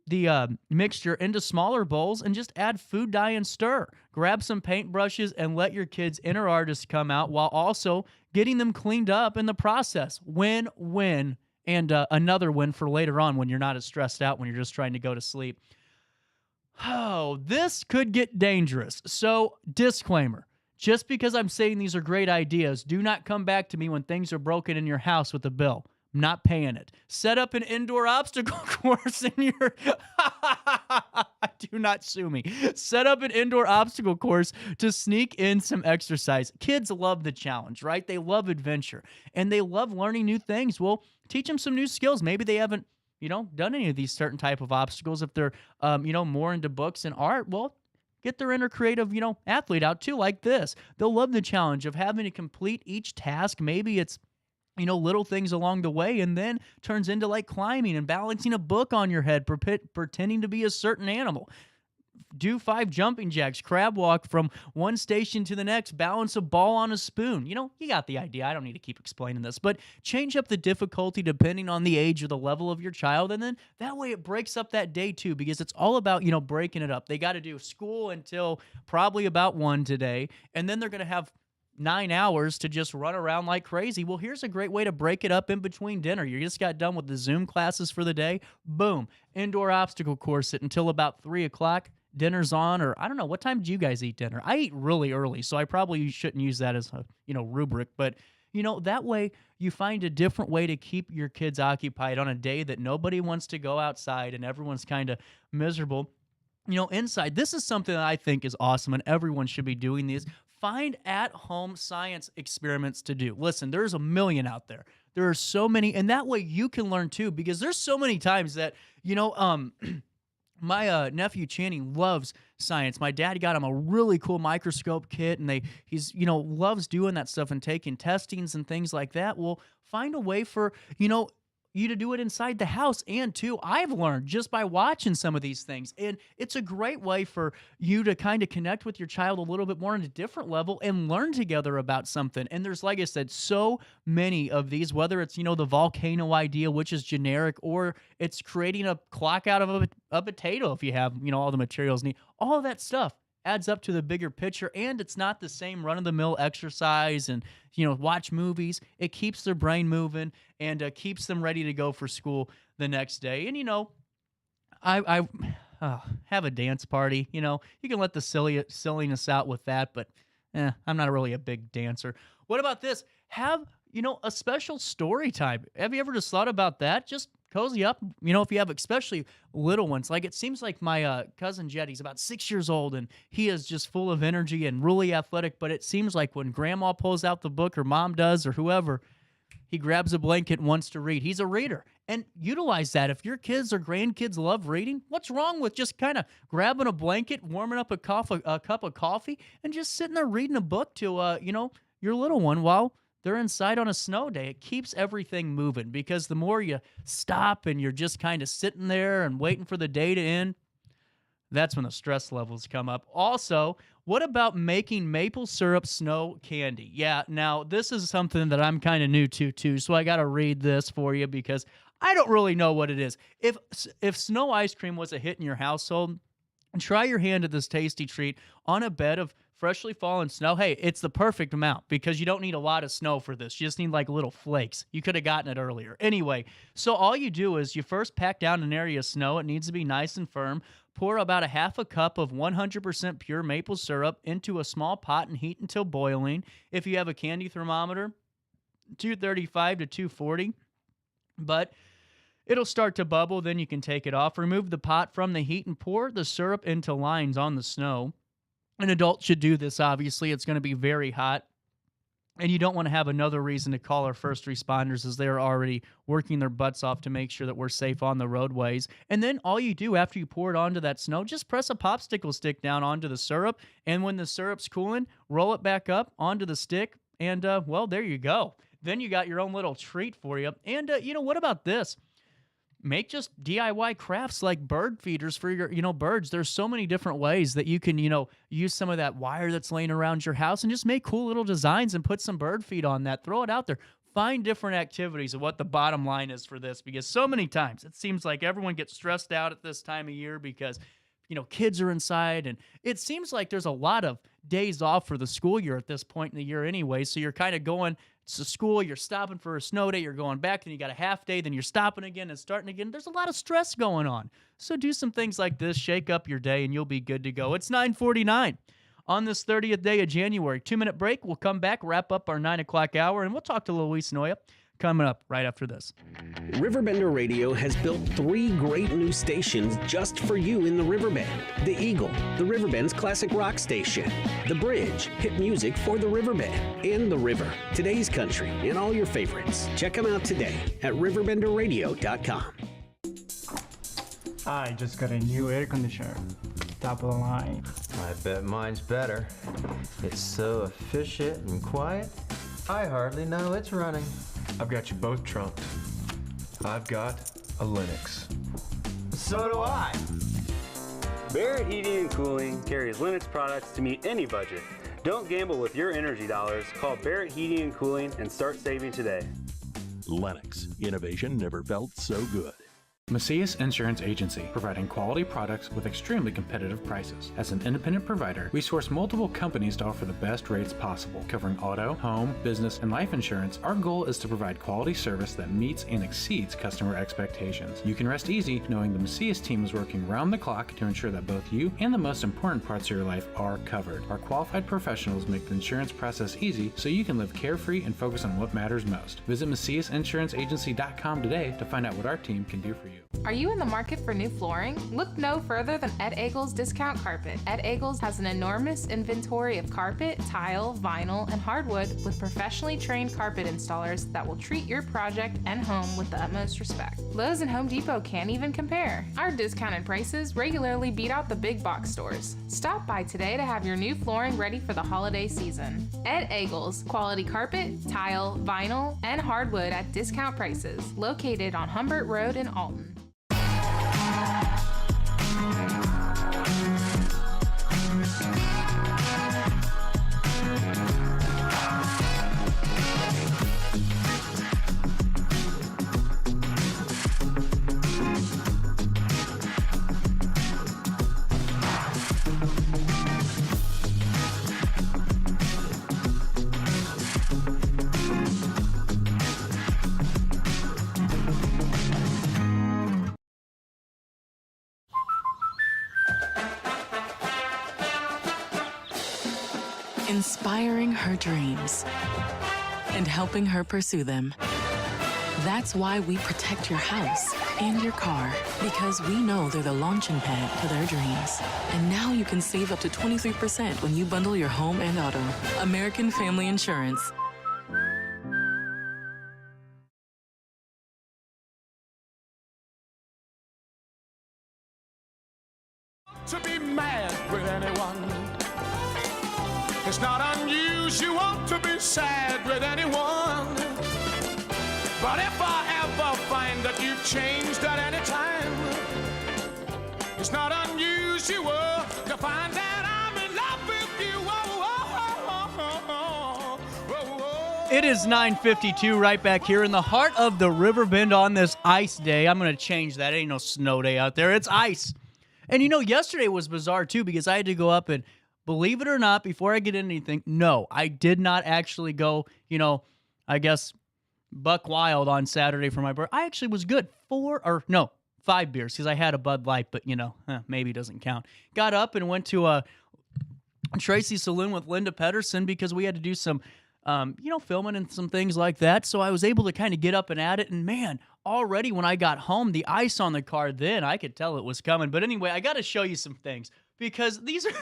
the mixture into smaller bowls and just add food dye and stir. Grab some paintbrushes and let your kids' inner artist come out while also getting them cleaned up in the process. Win-win. And another win for later on when you're not as stressed out when you're just trying to go to sleep. Oh, this could get dangerous. So, disclaimer. Just because I'm saying these are great ideas, do not come back to me when things are broken in your house with a bill. I'm not paying it. Set up an indoor obstacle course in your... Do not sue me. Set up an indoor obstacle course to sneak in some exercise. Kids love the challenge, right? They love adventure, and they love learning new things. Well, teach them some new skills. Maybe they haven't, done any of these certain type of obstacles. If they're, more into books and art, well, get their inner creative, athlete out too, like this. They'll love the challenge of having to complete each task. Maybe it's, little things along the way, and then turns into like climbing and balancing a book on your head, pretending to be a certain animal. do 5 jumping jacks, crab walk from one station to the next, balance a ball on a spoon. You got the idea. I don't need to keep explaining this, but change up the difficulty depending on the age or the level of your child, and then that way it breaks up that day too, because it's all about, breaking it up. They got to do school until probably about 1 today, and then they're going to have 9 hours to just run around like crazy. Well, here's a great way to break it up in between dinner. You just got done with the Zoom classes for the day. Boom. Indoor obstacle course it until about 3 o'clock. Dinner's on, or I don't know. What time do you guys eat dinner? I eat really early, so I probably shouldn't use that as a, rubric. But, that way you find a different way to keep your kids occupied on a day that nobody wants to go outside and everyone's kind of miserable. Inside, this is something that I think is awesome, and everyone should be doing these. Find at-home science experiments to do. Listen, there's a million out there. There are so many, and that way you can learn too, because there's so many times that, my nephew Channing loves science. My dad got him a really cool microscope kit, and he's loves doing that stuff and taking testings and things like that. Well, find a way for, you to do it inside the house. And too, I've learned just by watching some of these things, and it's a great way for you to kind of connect with your child a little bit more on a different level and learn together about something. And there's, like I said, so many of these, whether it's, the volcano idea, which is generic, or it's creating a clock out of a potato if you have, all the materials needed. All of that stuff adds up to the bigger picture, and it's not the same run-of-the-mill exercise and, watch movies. It keeps their brain moving and keeps them ready to go for school the next day. And, I have a dance party. You can let the silliness out with that, but I'm not really a big dancer. What about this? Have, a special story time. Have you ever just thought about that? Just cozy up, if you have especially little ones. Like, it seems like my cousin Jed, he's about 6 years old, and he is just full of energy and really athletic, but it seems like when grandma pulls out the book, or mom does, or whoever, he grabs a blanket and wants to read. He's a reader. And utilize that. If your kids or grandkids love reading, what's wrong with just kind of grabbing a blanket, warming up a cup of coffee, and just sitting there reading a book to, your little one while they're inside on a snow day? It keeps everything moving, because the more you stop and you're just kind of sitting there and waiting for the day to end, that's when the stress levels come up. Also, what about making maple syrup snow candy? Yeah, now this is something that I'm kind of new to too, so I got to read this for you because I don't really know what it is. If snow ice cream was a hit in your household, try your hand at this tasty treat on a bed of freshly fallen snow. Hey, it's the perfect amount because you don't need a lot of snow for this. You just need like little flakes. You could have gotten it earlier. Anyway, so all you do is you first pack down an area of snow. It needs to be nice and firm. Pour about a half a cup of 100% pure maple syrup into a small pot and heat until boiling. If you have a candy thermometer, 235 to 240. But it'll start to bubble, then you can take it off. Remove the pot from the heat and pour the syrup into lines on the snow. An adult should do this, obviously. It's going to be very hot. And you don't want to have another reason to call our first responders, as they're already working their butts off to make sure that we're safe on the roadways. And then all you do after you pour it onto that snow, just press a popsicle stick down onto the syrup. And when the syrup's cooling, roll it back up onto the stick. And, well, there you go. Then you got your own little treat for you. And, what about this? Make just DIY crafts like bird feeders for your, birds. There's so many different ways that you can, use some of that wire that's laying around your house and just make cool little designs and put some bird feed on that. Throw it out there. Find different activities of what the bottom line is for this, because so many times it seems like everyone gets stressed out at this time of year because, kids are inside, and it seems like there's a lot of days off for the school year at this point in the year anyway. So you're kind of going to school, you're stopping for a snow day, you're going back, then you got a half day, then you're stopping again and starting again. There's a lot of stress going on. So do some things like this, shake up your day, and you'll be good to go. It's 9:49 on this 30th day of January. 2-minute break. We'll come back, wrap up our 9 o'clock hour, and we'll talk to Luis Noya coming up right after this. RiverBender Radio has built 3 great new stations just for you in the Riverbend. The Eagle, the Riverbend's classic rock station. The Bridge, hit music for the Riverbend. And The River, today's country, and all your favorites. Check them out today at RiverBender.com. I just got a new air conditioner. Top of the line. I bet mine's better. It's so efficient and quiet, I hardly know it's running. I've got you both trunked. I've got a Linux. So do I. Barrett Heating and Cooling carries Lennox products to meet any budget. Don't gamble with your energy dollars. Call Barrett Heating and Cooling and start saving today. Lennox. Innovation never felt so good. Macias Insurance Agency, providing quality products with extremely competitive prices. As an independent provider, we source multiple companies to offer the best rates possible, covering auto, home, business, and life insurance. Our goal is to provide quality service that meets and exceeds customer expectations. You can rest easy knowing the Macias team is working round the clock to ensure that both you and the most important parts of your life are covered. Our qualified professionals make the insurance process easy so you can live carefree and focus on what matters most. Visit MaciasInsuranceAgency.com today to find out what our team can do for you. Are you in the market for new flooring? Look no further than Ed Eagles Discount Carpet. Ed Eagles has an enormous inventory of carpet, tile, vinyl, and hardwood with professionally trained carpet installers that will treat your project and home with the utmost respect. Lowe's and Home Depot can't even compare. Our discounted prices regularly beat out the big box stores. Stop by today to have your new flooring ready for the holiday season. Ed Eagles, quality carpet, tile, vinyl, and hardwood at discount prices, located on Humbert Road in Alton. Inspiring her dreams and helping her pursue them. That's why we protect your house and your car, because we know they're the launching pad to their dreams. And now you can save up to 23% when you bundle your home and auto. American Family Insurance. To be mad with anyone. It's not unusual to be sad with anyone. But if I ever find that you've changed at any time, it's not unusual to find that I'm in love with you. It is 9:52 right back here in the heart of the Riverbend on this ice day. I'm going to change that. Ain't no snow day out there. It's ice. And you know, yesterday was bizarre too because I had to go up and, believe it or not, before I get into anything, no, I did not actually go, I guess, buck wild on Saturday for my birthday. I actually was good. 5 beers because I had a Bud Light, but, maybe doesn't count. Got up and went to Tracy's Saloon with Linda Pedersen because we had to do some, filming and some things like that. So I was able to kind of get up and at it. And, man, already when I got home, the ice on the car then, I could tell it was coming. But anyway, I got to show you some things. Because these are,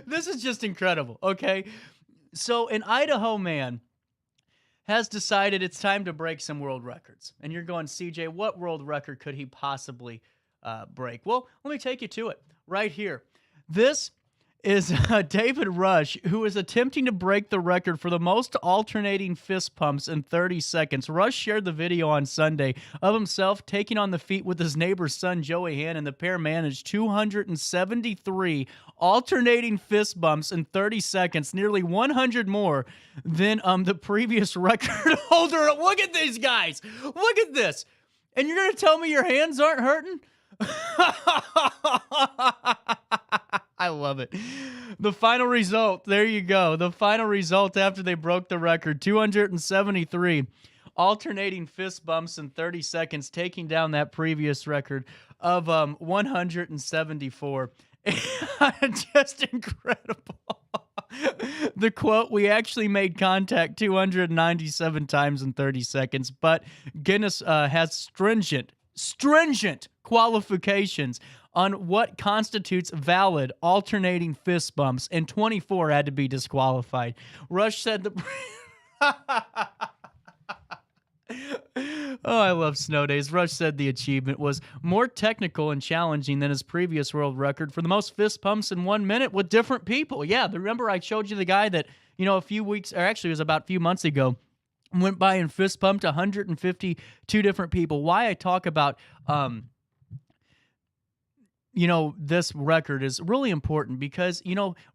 this is just incredible, okay? So an Idaho man has decided it's time to break some world records. And you're going, CJ, what world record could he possibly break? Well, let me take you to it right here. This is David Rush, who is attempting to break the record for the most alternating fist pumps in 30 seconds. Rush shared the video on Sunday of himself taking on the feet with his neighbor's son, Joey Hann, and the pair managed 273 alternating fist bumps in 30 seconds, nearly 100 more than the previous record holder. Look at these guys. Look at this. And you're going to tell me your hands aren't hurting? I love it. The final result, there you go. The final result after they broke the record, 273 alternating fist bumps in 30 seconds, taking down that previous record of 174. Just incredible. The quote, we actually made contact 297 times in 30 seconds, but Guinness has stringent qualifications on what constitutes valid alternating fist bumps, and 24 had to be disqualified. Rush said the... Oh, I love snow days. Rush said the achievement was more technical and challenging than his previous world record for the most fist pumps in 1 minute with different people. Yeah, remember I showed you the guy that, a few weeks, or actually it was about a few months ago, went by and fist pumped 152 different people. Why I talk about this record is really important because,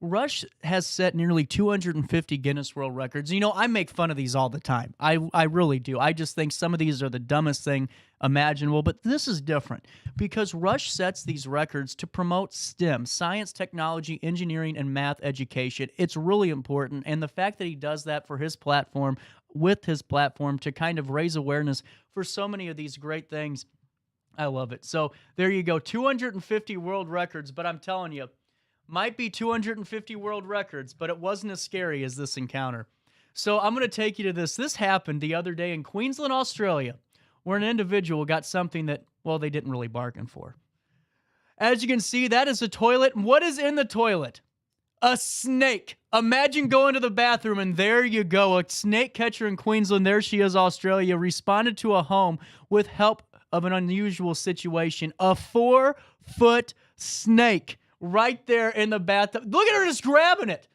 Rush has set nearly 250 Guinness World Records. I make fun of these all the time. I really do. I just think some of these are the dumbest thing imaginable, but this is different because Rush sets these records to promote STEM, science, technology, engineering, and math education. It's really important, and the fact that he does that for his platform, with his platform, to kind of raise awareness for so many of these great things, I love it. So there you go, 250 world records, but I'm telling you, might be 250 world records, but it wasn't as scary as this encounter. So I'm going to take you to this. This happened the other day in Queensland, Australia, where an individual got something that, well, they didn't really bargain for. As you can see, that is a toilet. And what is in the toilet? A snake. Imagine going to the bathroom and there you go. A snake catcher in Queensland, there she is, Australia, responded to a home with help of an unusual situation. A 4-foot snake right there in the bathtub. Look at her just grabbing it.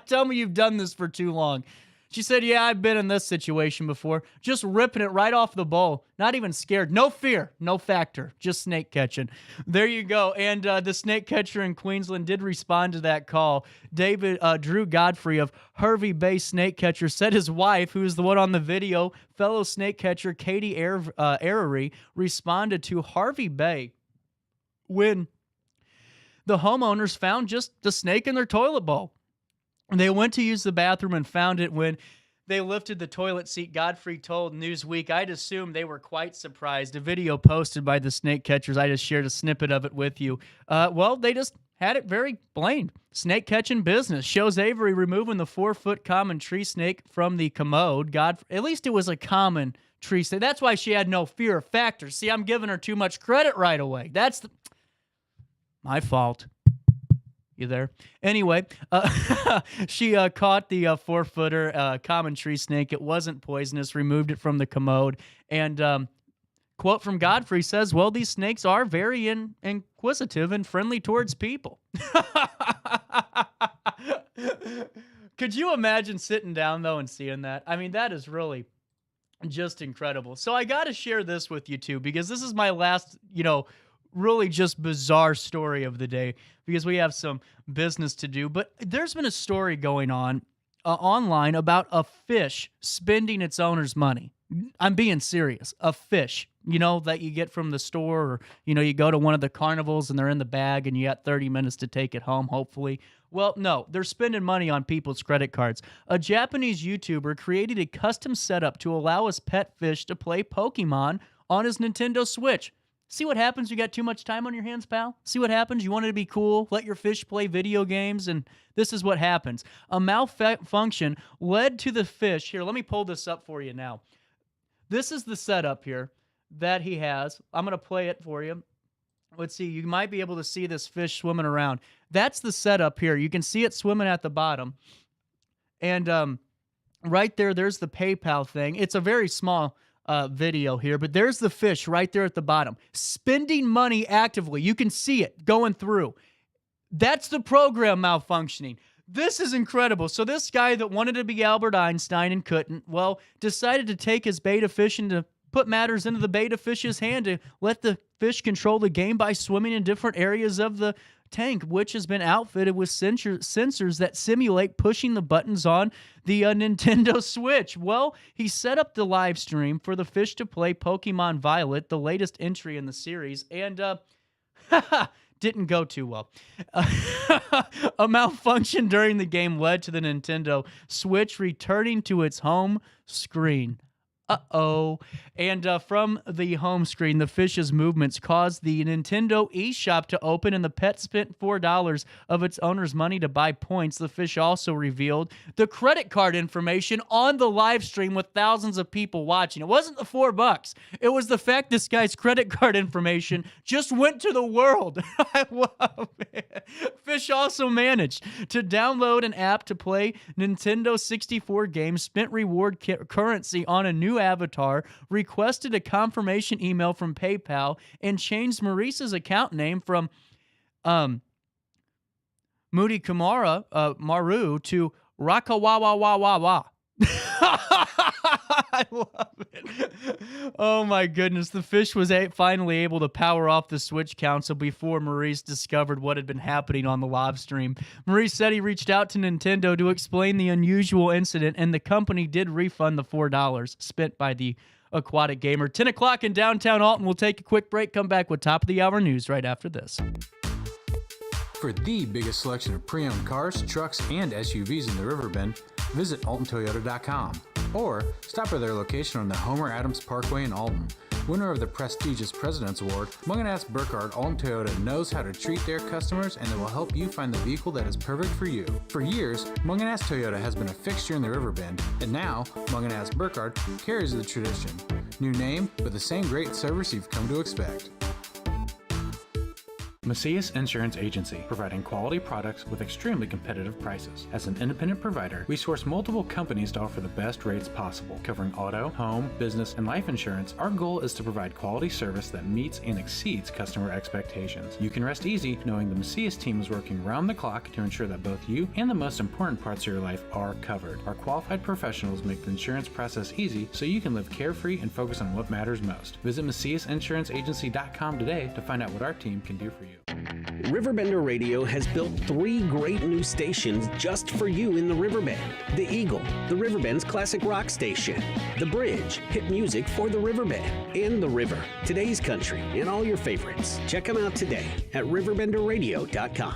Tell me you've done this for too long. She said, yeah, I've been in this situation before. Just ripping it right off the bowl. Not even scared. No fear. No factor. Just snake catching. There you go. And the snake catcher in Queensland did respond to that call. Drew Godfrey of Hervey Bay Snake Catcher said his wife, who is the one on the video, fellow snake catcher Katie Arery, responded to Hervey Bay when the homeowners found just the snake in their toilet bowl. They went to use the bathroom and found it. When they lifted the toilet seat, Godfrey told Newsweek, I'd assume they were quite surprised. A video posted by the snake catchers, I just shared a snippet of it with you. Well, they just had it very plain. Snake catching business. Shows Avery removing the 4-foot common tree snake from the commode. At least it was a common tree snake. That's why she had no fear of factors. See, I'm giving her too much credit right away. That's my fault. You there? Anyway, she caught the 4-footer common tree snake. It wasn't poisonous, removed it from the commode. And quote from Godfrey says, well, these snakes are very inquisitive and friendly towards people. Could you imagine sitting down, though, and seeing that? I mean, that is really just incredible. So I got to share this with you, too, because this is my last, really just bizarre story of the day, because we have some business to do. But there's been a story going on online about a fish spending its owner's money. I'm being serious. A fish, that you get from the store, or, you go to one of the carnivals and they're in the bag and you got 30 minutes to take it home, hopefully. Well, no, they're spending money on people's credit cards. A Japanese YouTuber created a custom setup to allow his pet fish to play Pokemon on his Nintendo Switch. See what happens? You got too much time on your hands, pal? See what happens? You wanted to be cool, let your fish play video games, and this is what happens. A malfunction led to the fish. Here, let me pull this up for you now. This is the setup here that he has. I'm going to play it for you. Let's see. You might be able to see this fish swimming around. That's the setup here. You can see it swimming at the bottom. And right there, there's the PayPal thing. It's a very small video here, but there's the fish right there at the bottom, spending money actively. You can see it going through. That's the program malfunctioning. This is incredible. So this guy that wanted to be Albert Einstein and couldn't, well, decided to take his beta fish and to put matters into the beta fish's hand to let the fish control the game by swimming in different areas of the tank, which has been outfitted with sensors that simulate pushing the buttons on the Nintendo Switch. Well, he set up the live stream for the fish to play Pokemon Violet, the latest entry in the series, and didn't go too well. A malfunction during the game led to the Nintendo Switch returning to its home screen. Uh-oh. And from the home screen, the fish's movements caused the Nintendo eShop to open, and the pet spent $4 of its owner's money to buy points. The fish also revealed the credit card information on the live stream with thousands of people watching. It wasn't the $4. It was the fact this guy's credit card information just went to the world. Fish also managed to download an app to play Nintendo 64 games, spent reward currency on a new avatar, requested a confirmation email from PayPal, and changed Maurice's account name from Moody Kumara Maru to Rakawawawawawa. I love it. Oh my goodness. The fish was finally able to power off the switch console before Maurice discovered what had been happening on the live stream. Maurice said he reached out to Nintendo to explain the unusual incident, and the company did refund the $4 spent by the aquatic gamer. 10 o'clock in downtown Alton. We'll take a quick break, come back with top of the hour news right after this. For the biggest selection of pre-owned cars, trucks, and SUVs in the Riverbend, visit AltonToyota.com or stop by their location on the Homer Adams Parkway in Alton. Winner of the prestigious President's Award, Mungan Burkhardt Alton Toyota knows how to treat their customers, and they will help you find the vehicle that is perfect for you. For years, Mungan Toyota has been a fixture in the Riverbend, and now Mungan Burkhardt carries the tradition. New name, but the same great service you've come to expect. Macias Insurance Agency, providing quality products with extremely competitive prices. As an independent provider, we source multiple companies to offer the best rates possible, covering auto, home, business, and life insurance. Our goal is to provide quality service that meets and exceeds customer expectations. You can rest easy knowing the Macias team is working round the clock to ensure that both you and the most important parts of your life are covered. Our qualified professionals make the insurance process easy so you can live carefree and focus on what matters most. Visit MaciasInsuranceAgency.com today to find out what our team can do for you. Riverbender Radio has built 3 great new stations just for you in the Riverbend. The Eagle, the Riverbend's classic rock station. The Bridge, hit music for the Riverbend. And The River, today's country, and all your favorites. Check them out today at RiverBender.com.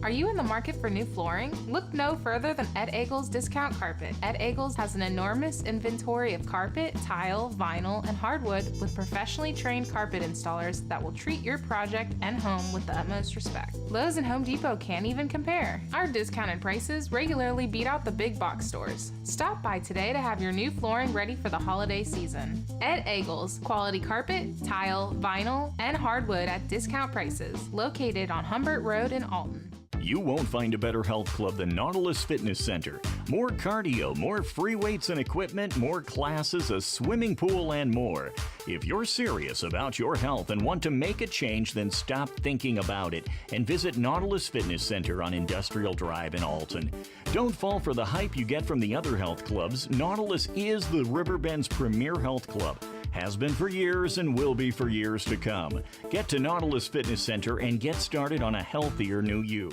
Are you in the market for new flooring? Look no further than Ed Eagles Discount Carpet. Ed Eagles has an enormous inventory of carpet, tile, vinyl, and hardwood with professionally trained carpet installers that will treat your project and home with the utmost respect. Lowe's and Home Depot can't even compare. Our discounted prices regularly beat out the big box stores. Stop by today to have your new flooring ready for the holiday season. Ed Eagles, quality carpet, tile, vinyl, and hardwood at discount prices, located on Humbert Road in Alton. You won't find a better health club than Nautilus Fitness Center. More cardio, more free weights and equipment, more classes, a swimming pool, and more. If you're serious about your health and want to make a change, then stop thinking about it and visit Nautilus Fitness Center on Industrial Drive in Alton. Don't fall for the hype you get from the other health clubs. Nautilus is the Riverbend's premier health club. Has been for years and will be for years to come. Get to Nautilus Fitness Center and get started on a healthier new you.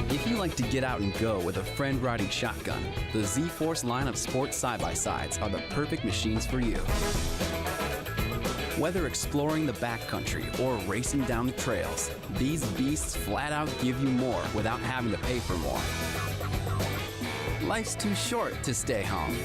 If you like to get out and go with a friend riding shotgun, the Z-Force line of sports side-by-sides are the perfect machines for you. Whether exploring the backcountry or racing down the trails, these beasts flat out give you more without having to pay for more. Life's too short to stay home.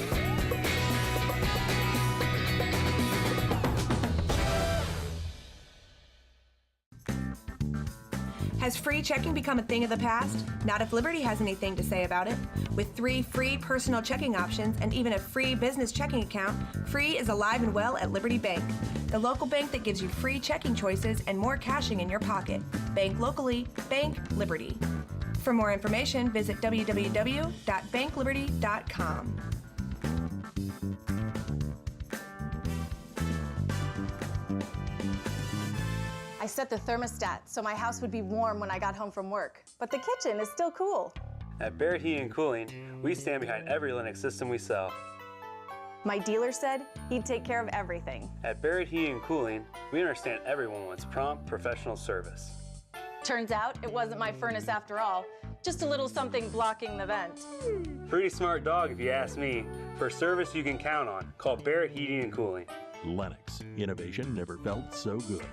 Has free checking become a thing of the past? Not if Liberty has anything to say about it. With 3 free personal checking options and even a free business checking account, free is alive and well at Liberty Bank, the local bank that gives you free checking choices and more cashing in your pocket. Bank locally, bank Liberty. For more information, visit www.bankliberty.com. I set the thermostat so my house would be warm when I got home from work, but the kitchen is still cool. At Barrett Heating and Cooling, we stand behind every Linux system we sell. My dealer said he'd take care of everything. At Barrett Heating and Cooling, we understand everyone wants prompt, professional service. Turns out it wasn't my furnace after all, just a little something blocking the vent. Pretty smart dog if you ask me. For service you can count on, call Barrett Heating and Cooling. Lennox. Innovation never felt so good.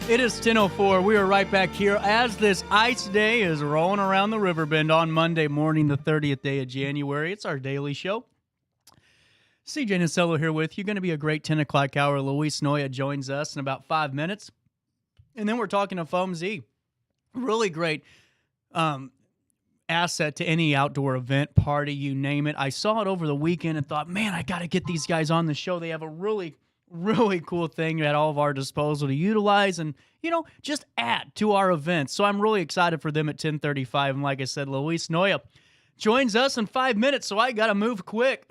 It is 10:04. We are right back here as this ice day is rolling around the Riverbend on Monday morning, the 30th day of January. It's our daily show. CJ Nacello here with you. Going to be a great 10 o'clock hour. Luis Noya joins us in about 5 minutes. And then we're talking to FoamZee. Really great asset to any outdoor event, party, you name it. I saw it over the weekend and thought, man, I got to get these guys on the show. They have a really cool thing at all of our disposal to utilize and, just add to our events. So I'm really excited for them at 10:35. And like I said, Luis Noya joins us in 5 minutes, so I got to move quick.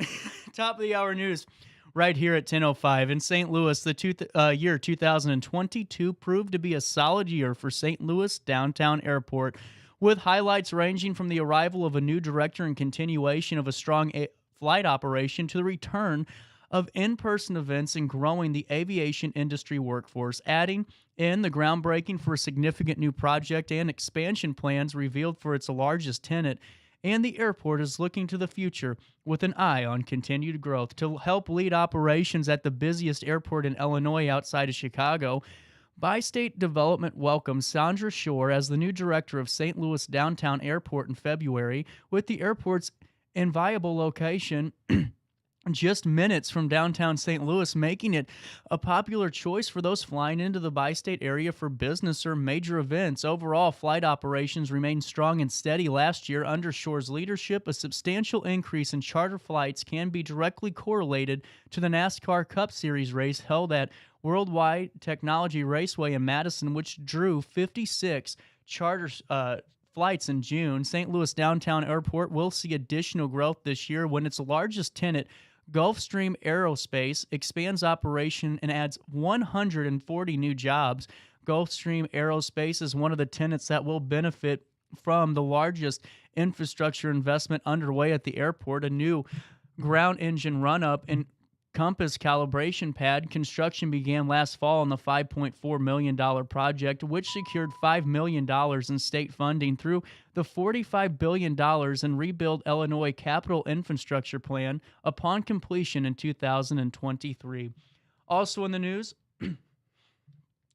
Top of the hour news right here at 10:05. In St. Louis, the year 2022 proved to be a solid year for St. Louis Downtown Airport, with highlights ranging from the arrival of a new director and continuation of a strong flight operation to the return of in-person events and growing the aviation industry workforce, adding in the groundbreaking for a significant new project and expansion plans revealed for its largest tenant. And the airport is looking to the future with an eye on continued growth. To help lead operations at the busiest airport in Illinois outside of Chicago, Bi-State Development welcomed Sandra Shore as the new director of St. Louis Downtown Airport in February, with the airport's inviolable location just minutes from downtown St. Louis, making it a popular choice for those flying into the bi-state area for business or major events. Overall, flight operations remained strong and steady last year. Under Shore's leadership, a substantial increase in charter flights can be directly correlated to the NASCAR Cup Series race held at Worldwide Technology Raceway in Madison, which drew 56 charter flights in June. St. Louis Downtown Airport will see additional growth this year when its largest tenant, Gulfstream Aerospace, expands operation and adds 140 new jobs. Gulfstream Aerospace is one of the tenants that will benefit from the largest infrastructure investment underway at the airport, a new ground engine run-up and compass calibration pad. Construction began last fall on the $5.4 million project, which secured $5 million in state funding through the $45 billion in Rebuild Illinois Capital Infrastructure Plan upon completion in 2023. Also in the news,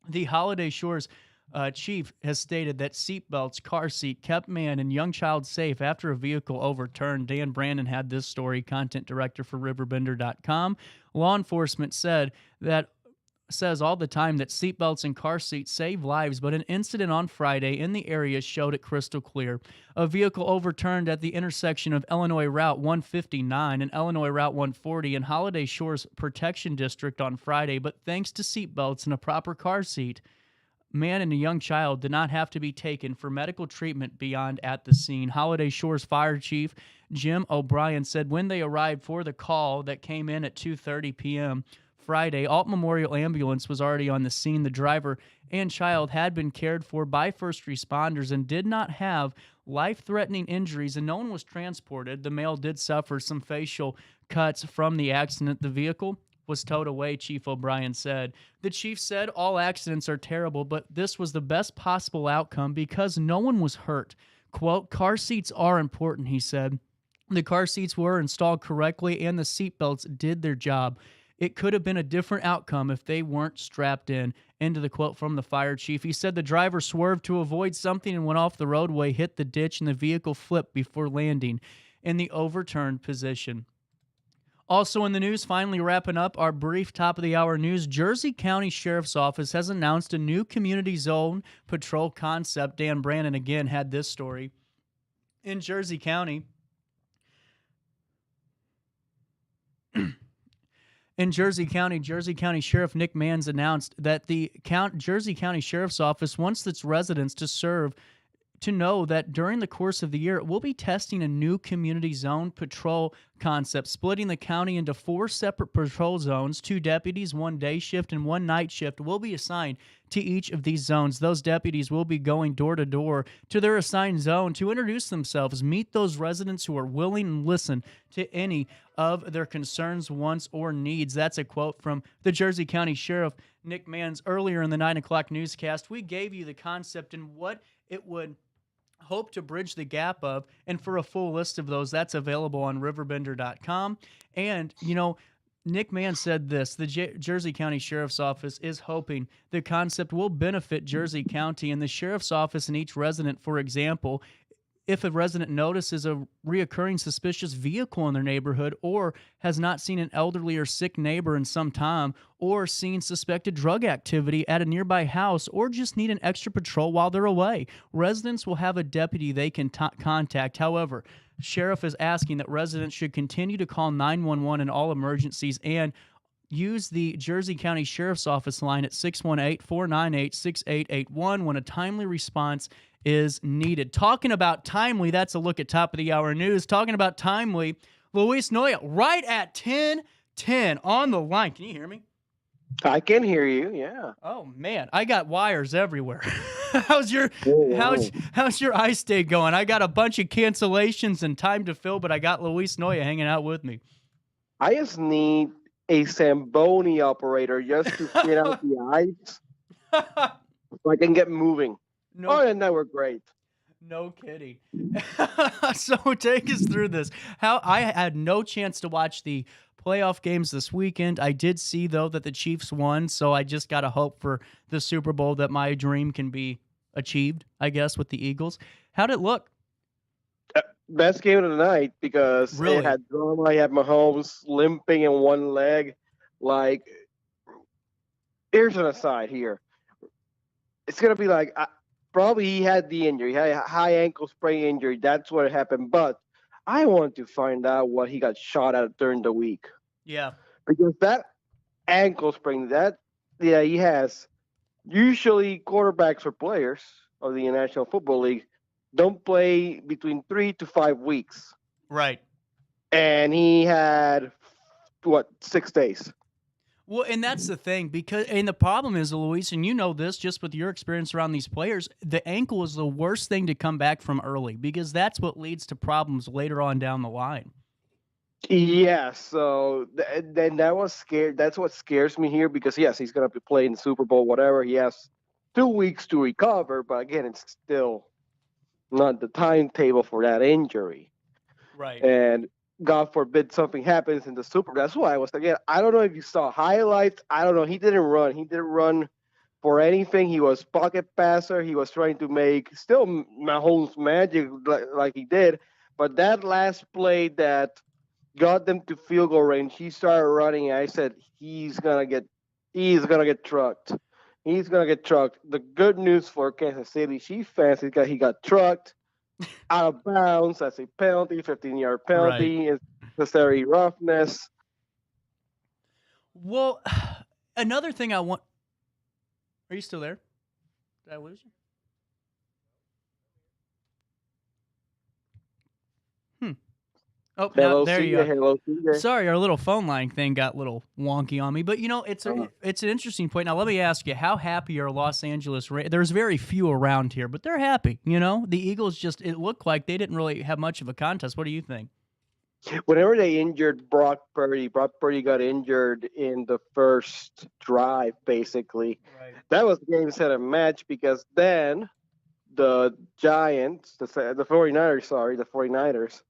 the Holiday Shores chief has stated that seatbelts, car seat kept man and young child safe after a vehicle overturned. Dan Brandon had this story, content director for RiverBender.com. Law enforcement says all the time that seatbelts and car seats save lives, but an incident on Friday in the area showed it crystal clear. A vehicle overturned at the intersection of Illinois Route 159 and Illinois Route 140 in Holiday Shores Protection District on Friday, but thanks to seatbelts and a proper car seat, man and a young child did not have to be taken for medical treatment beyond at the scene. Holiday Shores Fire Chief Jim O'Brien said when they arrived for the call that came in at 2:30 p.m. Friday, Alt Memorial Ambulance was already on the scene. The driver and child had been cared for by first responders and did not have life-threatening injuries, and no one was transported. The male did suffer some facial cuts from the accident. The vehicle was towed away, Chief O'Brien said. The chief said all accidents are terrible, but this was the best possible outcome because no one was hurt. Quote, car seats are important, he said. The car seats were installed correctly and the seatbelts did their job. It could have been a different outcome if they weren't strapped in. End of the quote from the fire chief. He said the driver swerved to avoid something and went off the roadway, hit the ditch, and the vehicle flipped before landing in the overturned position. Also in the news, finally wrapping up our brief top-of-the-hour news, Jersey County Sheriff's Office has announced a new community zone patrol concept. Dan Brandon, again, had this story. In Jersey County, Jersey County Sheriff Nick Manns announced that the Jersey County Sheriff's Office wants its residents to know that during the course of the year, we'll be testing a new community zone patrol concept, splitting the county into 4 separate patrol zones. 2 deputies, 1 day shift, and 1 night shift will be assigned to each of these zones. Those deputies will be going door to door to their assigned zone to introduce themselves, meet those residents who are willing and listen to any of their concerns, wants, or needs. That's a quote from the Jersey County Sheriff Nick Manns. Earlier in the 9 o'clock newscast, we gave you the concept and what it would hope to bridge the gap of, and for a full list of those, that's available on RiverBender.com. And, Nick Mann said this: the Jersey County Sheriff's Office is hoping the concept will benefit Jersey County and the Sheriff's Office and each resident. For example, if a resident notices a reoccurring suspicious vehicle in their neighborhood, or has not seen an elderly or sick neighbor in some time, or seen suspected drug activity at a nearby house, or just need an extra patrol while they're away, residents will have a deputy they can contact. However, Sheriff is asking that residents should continue to call 911 in all emergencies and use the Jersey County Sheriff's Office line at 618-498-6881 when a timely response is needed. Talking about timely, that's a look at top of the hour news. Talking about timely, Luis Noya right at 10:10 on the line. Can you hear me? I can hear you, yeah. Oh man, I got wires everywhere. how's your ice day going? I got a bunch of cancellations and time to fill, but I got Luis Noya hanging out with me. I just need a Zamboni operator just to get out the ice so I can get moving. No, oh, and now we're great. No kidding. So take us through this. How I had no chance to watch the playoff games this weekend. I did see, though, that the Chiefs won, so I just got to hope for the Super Bowl that my dream can be achieved, I guess, with the Eagles. How'd it look? Best game of the night because Really? It had drama. I had Mahomes limping in one leg. Like, here's an aside here. It's going to be like, probably he had the injury. He had a high ankle sprain injury. That's what happened. But I want to find out what he got shot at during the week. Yeah. Because that ankle sprain, he has. Usually quarterbacks or players of the National Football League don't play between 3 to 5 weeks. Right. And he had, 6 days. Well, and that's the thing, and the problem is, Luis, and you know this just with your experience around these players, the ankle is the worst thing to come back from early because that's what leads to problems later on down the line. Yeah, so then that was scared. That's what scares me here because, yes, he's going to be playing the Super Bowl, whatever. He has 2 weeks to recover, but again, it's still not the timetable for that injury. Right. And God forbid something happens in the Super Bowl. That's why I was again. I don't know if you saw highlights. I don't know. He didn't run. He didn't run for anything. He was pocket passer. He was trying to make still Mahomes magic like he did. But that last play that got them to field goal range, he started running. And I said he's gonna get trucked. He's gonna get trucked. The good news for Kansas City Chiefs fans is that he got trucked out of bounds. That's a penalty, 15-yard penalty. Right. It's necessary roughness. Well, another thing I want. Are you still there? Did I lose you? Oh, hello, there you are. Hello, sorry, our little phone line thing got a little wonky on me. But, it's an interesting point. Now, let me ask you, how happy are Los Angeles Raiders? There's very few around here, but they're happy, The Eagles it looked like they didn't really have much of a contest. What do you think? Whenever they injured Brock Purdy got injured in the first drive, basically. Right. That was the game set and match because then the Giants, the 49ers,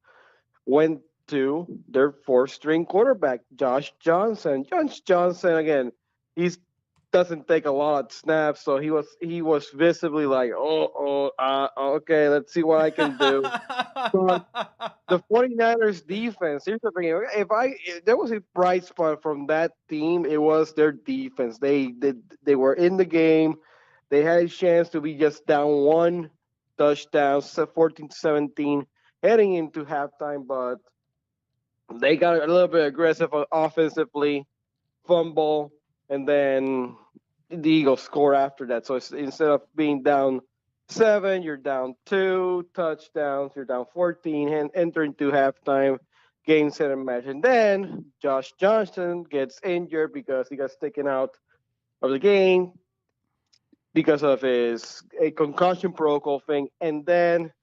went to their fourth-string quarterback, Josh Johnson. Josh Johnson, again, he doesn't take a lot of snaps, so he was visibly like, okay, let's see what I can do. But the 49ers defense, here's the thing, if there was a bright spot from that team, it was their defense. They were in the game. They had a chance to be just down one touchdown, 14-17. Heading into halftime, but they got a little bit aggressive offensively, fumble, and then the Eagles score after that. So instead of being down 7, you're down 2 touchdowns, you're down 14, and enter into halftime, game, set, and match. And then Josh Johnson gets injured because he got taken out of the game because of a concussion protocol thing. And then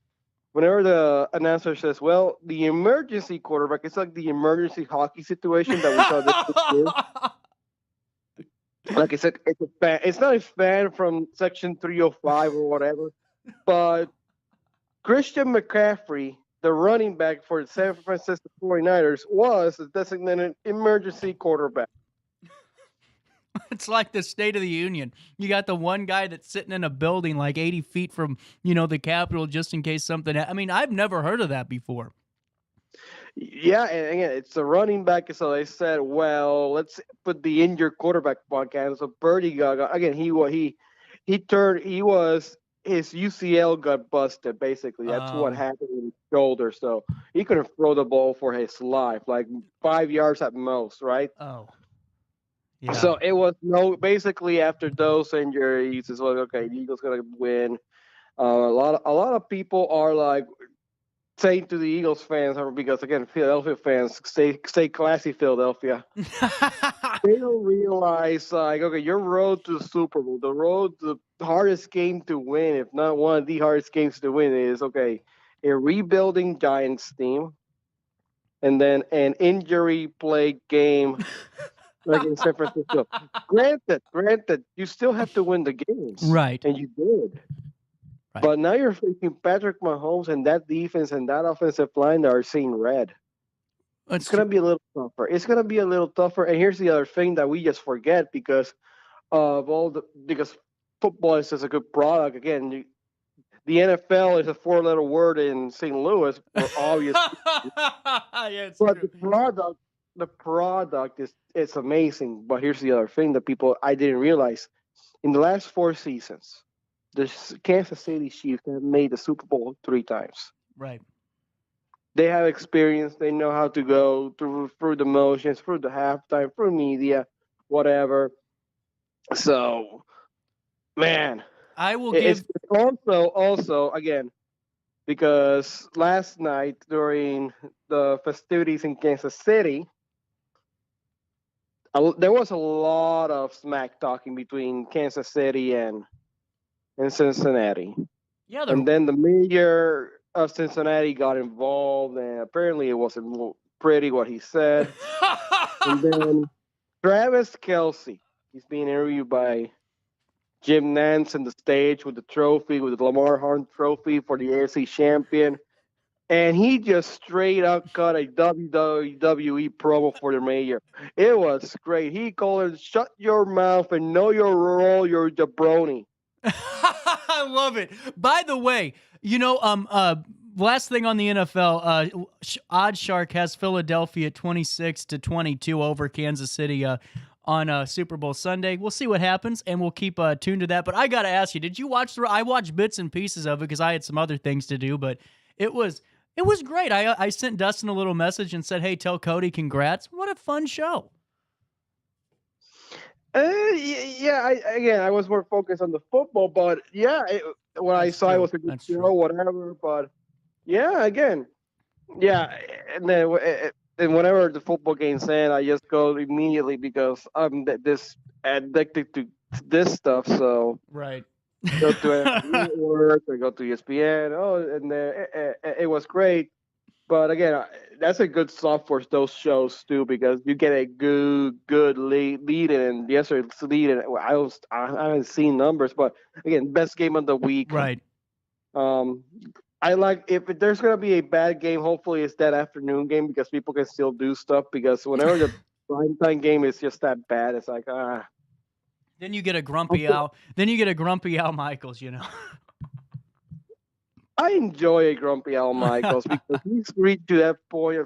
whenever the announcer says, well, the emergency quarterback, it's like the emergency hockey situation that we saw this year. Like I said, it's a fan. It's not a fan from Section 305 or whatever, but Christian McCaffrey the running back for the San Francisco 49ers was a designated emergency quarterback. It's like the State of the Union. You got the one guy that's sitting in a building like 80 feet from, the Capitol just in case something. I mean, I've never heard of that before. Yeah, and again, it's a running back. So they said, well, let's put the injured quarterback back in. So Birdie got again. His UCL got busted. Basically, that's what happened with his shoulder. So he couldn't throw the ball for his life, like 5 yards at most, right? Oh. Yeah. So it was basically after those injuries, it's like, okay, the Eagles gonna win. A lot of people are like saying to the Eagles fans, because again, Philadelphia fans, stay classy, Philadelphia. They don't realize, like, okay, your road to the Super Bowl, the hardest game to win, if not one of the hardest games to win, is a rebuilding Giants team, and then an injury plague game. Like in San Francisco. Granted, you still have to win the games. Right. And you did. Right. But now you're facing Patrick Mahomes and that defense and that offensive line that are seeing red. It's going to be a little tougher. And here's the other thing that we just forget because football is just a good product. Again, the NFL is a 4-letter word in St. Louis for obvious. Yeah, but true. The product is amazing, but here's the other thing that I didn't realize. In the last 4 seasons, the Kansas City Chiefs have made the Super Bowl 3 times. Right. They have experience. They know how to go through the motions, through the halftime, through media, whatever. So, man, I will give. Also again, because last night during the festivities in Kansas City, there was a lot of smack talking between Kansas City and Cincinnati. Yeah, and then the mayor of Cincinnati got involved, and apparently it wasn't pretty what he said. And then Travis Kelce, he's being interviewed by Jim Nantz on the stage with the trophy, with the Lamar Hunt trophy for the AFC champion. And he just straight up cut a WWE promo for the mayor. It was great. He called it, "Shut your mouth and know your role, you're a jabroni." I love it. By the way, last thing on the NFL, OddsShark has Philadelphia 26-22 over Kansas City on Super Bowl Sunday. We'll see what happens, and we'll keep tuned to that. But I got to ask you, did you watch I watched bits and pieces of it because I had some other things to do, but it was great. I sent Dustin a little message and said, hey, tell Cody congrats. What a fun show. I was more focused on the football, but what I saw was a good show, whatever. But and then whenever the football game's in, I just go immediately because I'm this addicted to this stuff. So right. Go to work or go to ESPN. And it was great. But again, that's a good stuff for those shows too, because you get a good lead in. And yesterday's lead in. I haven't seen numbers, but again, best game of the week. Right. I like if there's gonna be a bad game. Hopefully, it's that afternoon game because people can still do stuff. Because whenever the primetime game is just that bad, it's like Then you get a grumpy Al. Then you get a grumpy Al Michaels. I enjoy a grumpy Al Michaels because he's reached to that point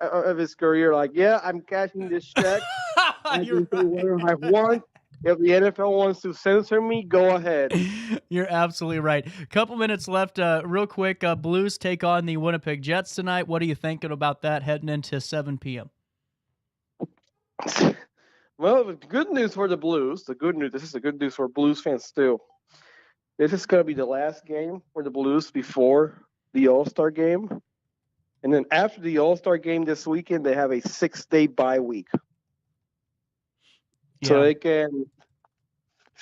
of his career. Like, I'm cashing this check. I can say whatever I want. If the NFL wants to censor me, go ahead. You're absolutely right. Couple minutes left. Real quick, Blues take on the Winnipeg Jets tonight. What are you thinking about that heading into 7 p.m.? Well, the good news for the Blues. This is the good news for Blues fans too. This is going to be the last game for the Blues before the All-Star game. And then after the All-Star game this weekend, they have a 6-day bye week. Yeah. So they can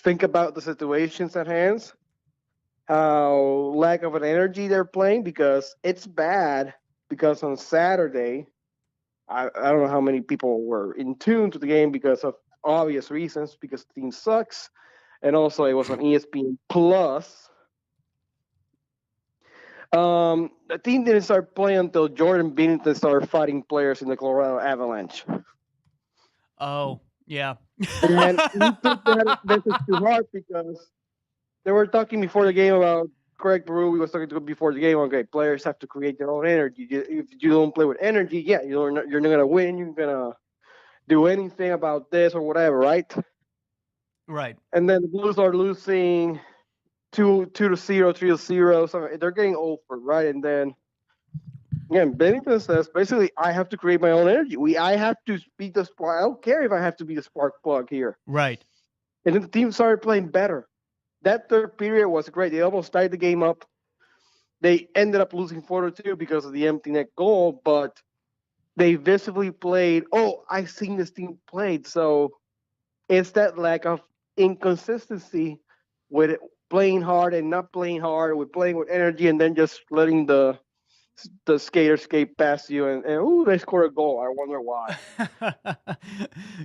think about the situations at hand, how lack of an energy they're playing, because it's bad. Because on Saturday, I don't know how many people were in tune to the game because of obvious reasons, because the team sucks. And also, it was on ESPN Plus. The team didn't start playing until Jordan Binnington started fighting players in the Colorado Avalanche. Oh, yeah. And we took that message to heart because they were talking before the game about Craig Berube was talking to before the game. Okay, players have to create their own energy. If you don't play with energy, you're not gonna win. You're gonna do anything about this or whatever, right? Right. And then the Blues are losing 2-0, 3-0. So they're getting over, right? And then again, Bennington says basically, I have to create my own energy. I have to be the spark. I don't care if I have to be the spark plug here. Right. And then the team started playing better. That third period was great. They almost tied the game up. They ended up losing 4-2 because of the empty net goal, but they visibly played. Oh, I've seen this team played. So it's that lack of inconsistency with it, playing hard and not playing hard, with playing with energy and then just letting the skater skate past you and ooh, they score a goal. I wonder why.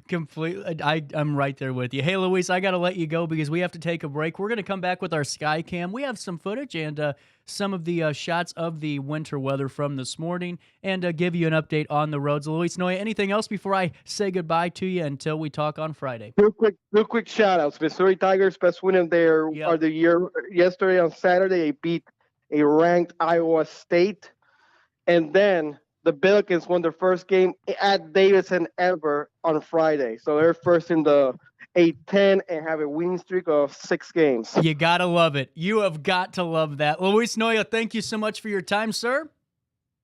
Completely. I'm right there with you. Hey, Luis, I got to let you go because we have to take a break. We're going to come back with our sky cam. We have some footage and some of the shots of the winter weather from this morning and give you an update on the roads. Luis Noya, anything else before I say goodbye to you until we talk on Friday? Real quick shout outs. Missouri Tigers best win of the year yesterday on Saturday. They beat a ranked Iowa State. And then the Billikens won their first game at Davidson ever on Friday. So they're first in the A-10 and have a winning streak of 6 games. You got to love it. You have got to love that. Luis Noya, thank you so much for your time, sir.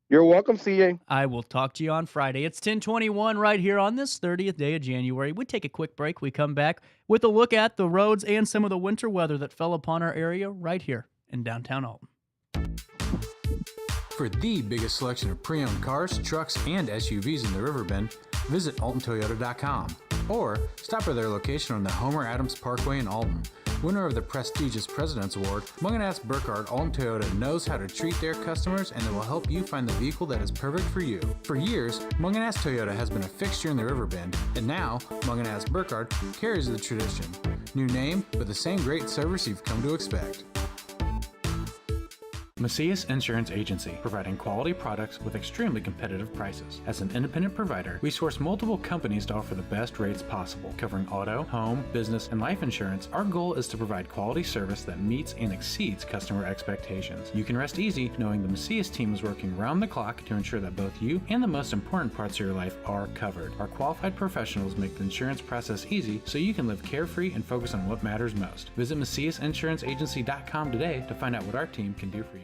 You're welcome, CJ. I will talk to you on Friday. It's 10:21 right here on this 30th day of January. We take a quick break. We come back with a look at the roads and some of the winter weather that fell upon our area right here in downtown Alton. For the biggest selection of pre-owned cars, trucks, and SUVs in the Riverbend, visit AltonToyota.com or stop by their location on the Homer Adams Parkway in Alton. Winner of the prestigious President's Award, Munganast Burkhardt Alton Toyota knows how to treat their customers and they will help you find the vehicle that is perfect for you. For years, Munganast Toyota has been a fixture in the Riverbend, and now Munganast Burkhardt carries the tradition. New name, but the same great service you've come to expect. Macias Insurance Agency, providing quality products with extremely competitive prices. As an independent provider, we source multiple companies to offer the best rates possible. Covering auto, home, business, and life insurance, our goal is to provide quality service that meets and exceeds customer expectations. You can rest easy knowing the Macias team is working round the clock to ensure that both you and the most important parts of your life are covered. Our qualified professionals make the insurance process easy so you can live carefree and focus on what matters most. Visit MaciasInsuranceAgency.com today to find out what our team can do for you.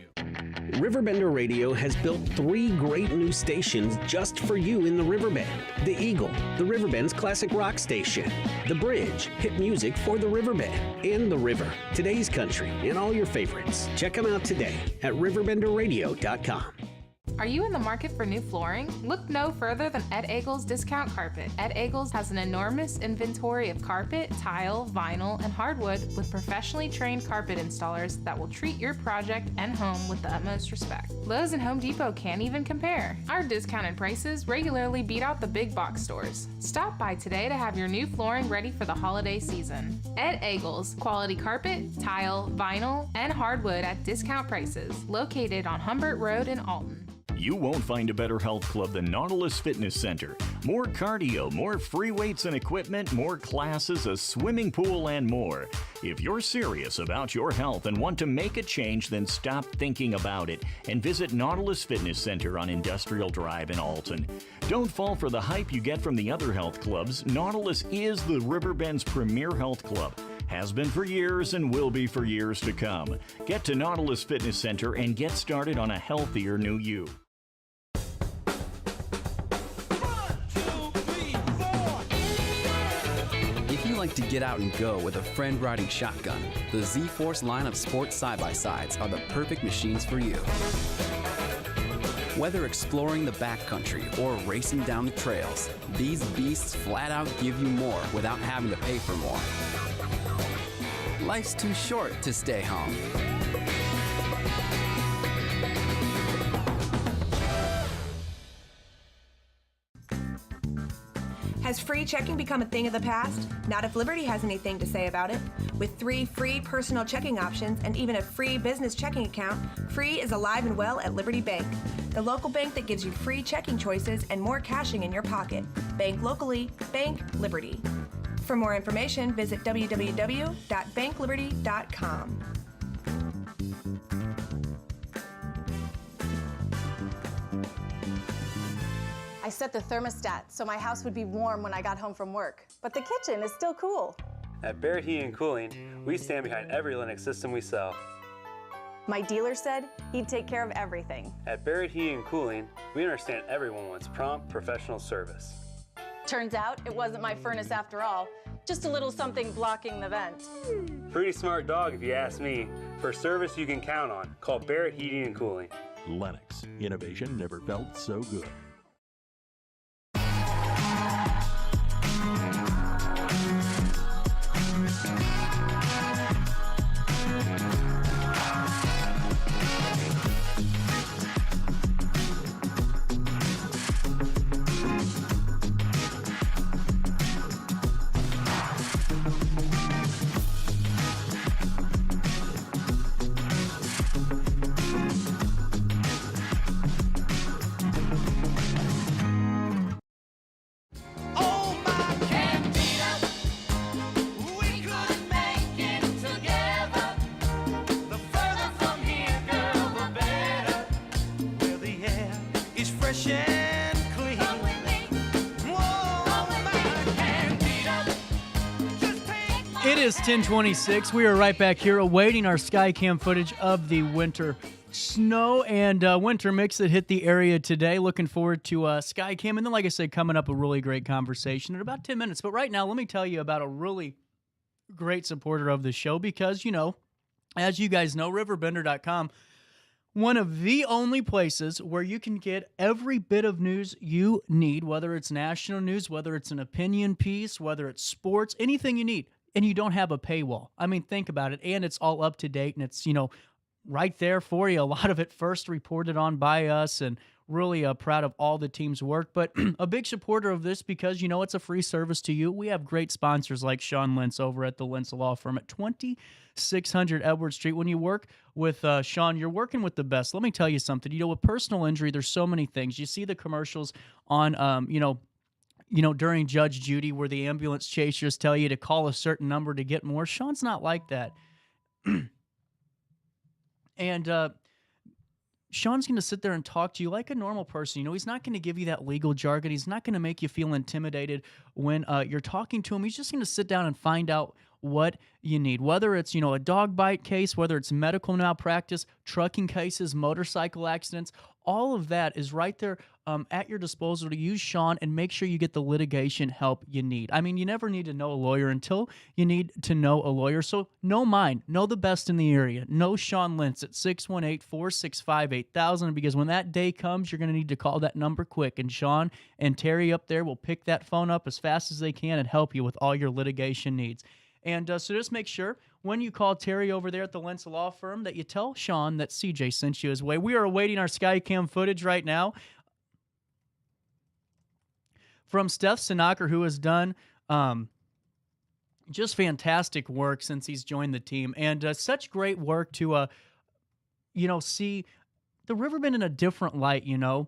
RiverBender Radio has built 3 great new stations just for you in the Riverbend. The Eagle, the Riverbend's classic rock station. The Bridge, hit music for the Riverbend. And The River, today's country, and all your favorites. Check them out today at RiverBenderRadio.com. Are you in the market for new flooring? Look no further than Ed Eagles Discount Carpet. Ed Eagles has an enormous inventory of carpet, tile, vinyl, and hardwood with professionally trained carpet installers that will treat your project and home with the utmost respect. Lowe's and Home Depot can't even compare. Our discounted prices regularly beat out the big box stores. Stop by today to have your new flooring ready for the holiday season. Ed Eagles, quality carpet, tile, vinyl, and hardwood at discount prices, located on Humbert Road in Alton. You won't find a better health club than Nautilus Fitness Center. More cardio, more free weights and equipment, more classes, a swimming pool, and more. If you're serious about your health and want to make a change, then stop thinking about it and visit Nautilus Fitness Center on Industrial Drive in Alton. Don't fall for the hype you get from the other health clubs. Nautilus is the Riverbend's premier health club. Has been for years and will be for years to come. Get to Nautilus Fitness Center and get started on a healthier new you. If you like to get out and go with a friend riding shotgun, the Z-Force line of sports side-by-sides are the perfect machines for you. Whether exploring the backcountry or racing down the trails, these beasts flat out give you more without having to pay for more. Life's too short to stay home. Has free checking become a thing of the past? Not if Liberty has anything to say about it. With 3 free personal checking options and even a free business checking account, free is alive and well at Liberty Bank, the local bank that gives you free checking choices and more cashing in your pocket. Bank locally, bank Liberty. For more information, visit www.bankliberty.com. I set the thermostat so my house would be warm when I got home from work, but the kitchen is still cool. At Barrett Heating and Cooling, we stand behind every Linux system we sell. My dealer said he'd take care of everything. At Barrett Heating and Cooling, we understand everyone wants prompt, professional service. Turns out it wasn't my furnace after all, just a little something blocking the vent. Pretty smart dog if you ask me. For service you can count on, call Barrett Heating and Cooling. Lennox. Innovation never felt so good. It is 10:26. We are right back here awaiting our Skycam footage of the winter snow and winter mix that hit the area today. Looking forward to Skycam. And then, like I said, coming up a really great conversation in about 10 minutes. But right now, let me tell you about a really great supporter of the show because, you know, as you guys know, RiverBender.com, one of the only places where you can get every bit of news you need, whether it's national news, whether it's an opinion piece, whether it's sports, anything you need. And you don't have a paywall. I mean, think about it. And it's all up to date and it's, you know, right there for you. A lot of it first reported on by us and really proud of all the team's work. But a big supporter of this because, you know, it's a free service to you. We have great sponsors like Sean Lentz over at the Lentz Law Firm at 2600 Edward Street. When you work with Sean, you're working with the best. Let me tell you something. You know, with personal injury, there's so many things. You see the commercials on, you know, during Judge Judy where the ambulance chasers tell you to call a certain number to get more. Sean's not like that. And Sean's going to sit there and talk to you like a normal person. You know, he's not going to give you that legal jargon. He's not going to make you feel intimidated when you're talking to him. He's just going to sit down and find out what you need, whether it's, you know, a dog bite case, whether it's medical malpractice, trucking cases, motorcycle accidents, all of that is right there at your disposal to use Sean and make sure you get the litigation help you need. I mean, you never need to know a lawyer until you need to know a lawyer. So know mine. Know the best in the area. Know Sean Lentz at 618-465-8000 because when that day comes, you're going to need to call that number quick. And Sean and Terry up there will pick that phone up as fast as they can and help you with all your litigation needs. And so just make sure when you call Terry over there at the Lentz Law Firm that you tell Sean that CJ sent you his way. We are awaiting our Skycam footage right now from Steph Sinaker, who has done just fantastic work since he's joined the team. And such great work to, you know, see the Riverbend in a different light, you know.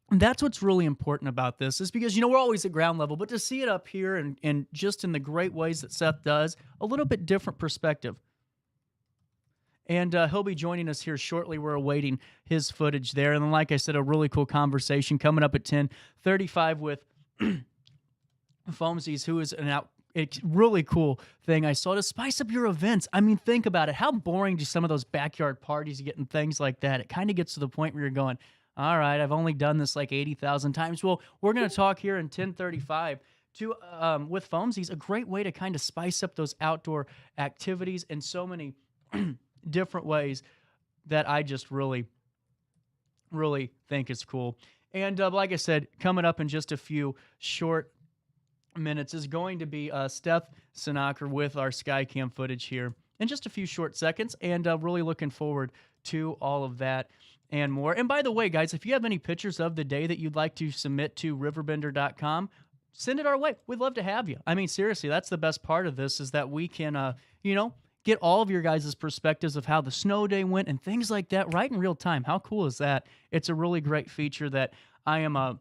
And that's what's really important about this is because, you know, we're always at ground level, but to see it up here and just in the great ways that Seth does, a little bit different perspective. And he'll be joining us here shortly. We're awaiting his footage there. And then, like I said, a really cool conversation coming up at 10:35 with FoamZees, who is a really cool thing I saw to spice up your events. I mean, think about it. How boring do some of those backyard parties get and things like that? It kind of gets to the point where you're going, all right, I've only done this like 80,000 times. Well, we're going to talk here in 10:35 to with FoamZees, a great way to kind of spice up those outdoor activities in so many different ways that I just really, really think is cool. And like I said, coming up in just a few short minutes is going to be Steph Sinaker with our Skycam footage here in just a few short seconds. And really looking forward to all of that and more. And by the way, guys, if you have any pictures of the day that you'd like to submit to RiverBender.com, send it our way. We'd love to have you. I mean, seriously, that's the best part of this is that we can, get all of your guys' perspectives of how the snow day went and things like that right in real time. How cool is that? It's a really great feature that I am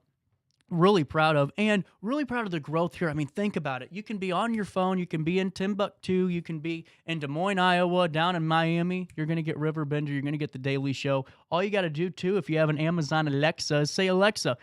really proud of, and really proud of the growth here. I mean, think about it. You can be on your phone. You can be in Timbuktu. You can be in Des Moines, Iowa, down in Miami. You're going to get Riverbender. You're going to get The Daily Show. All you got to do, too, if you have an Amazon Alexa, is say, Alexa,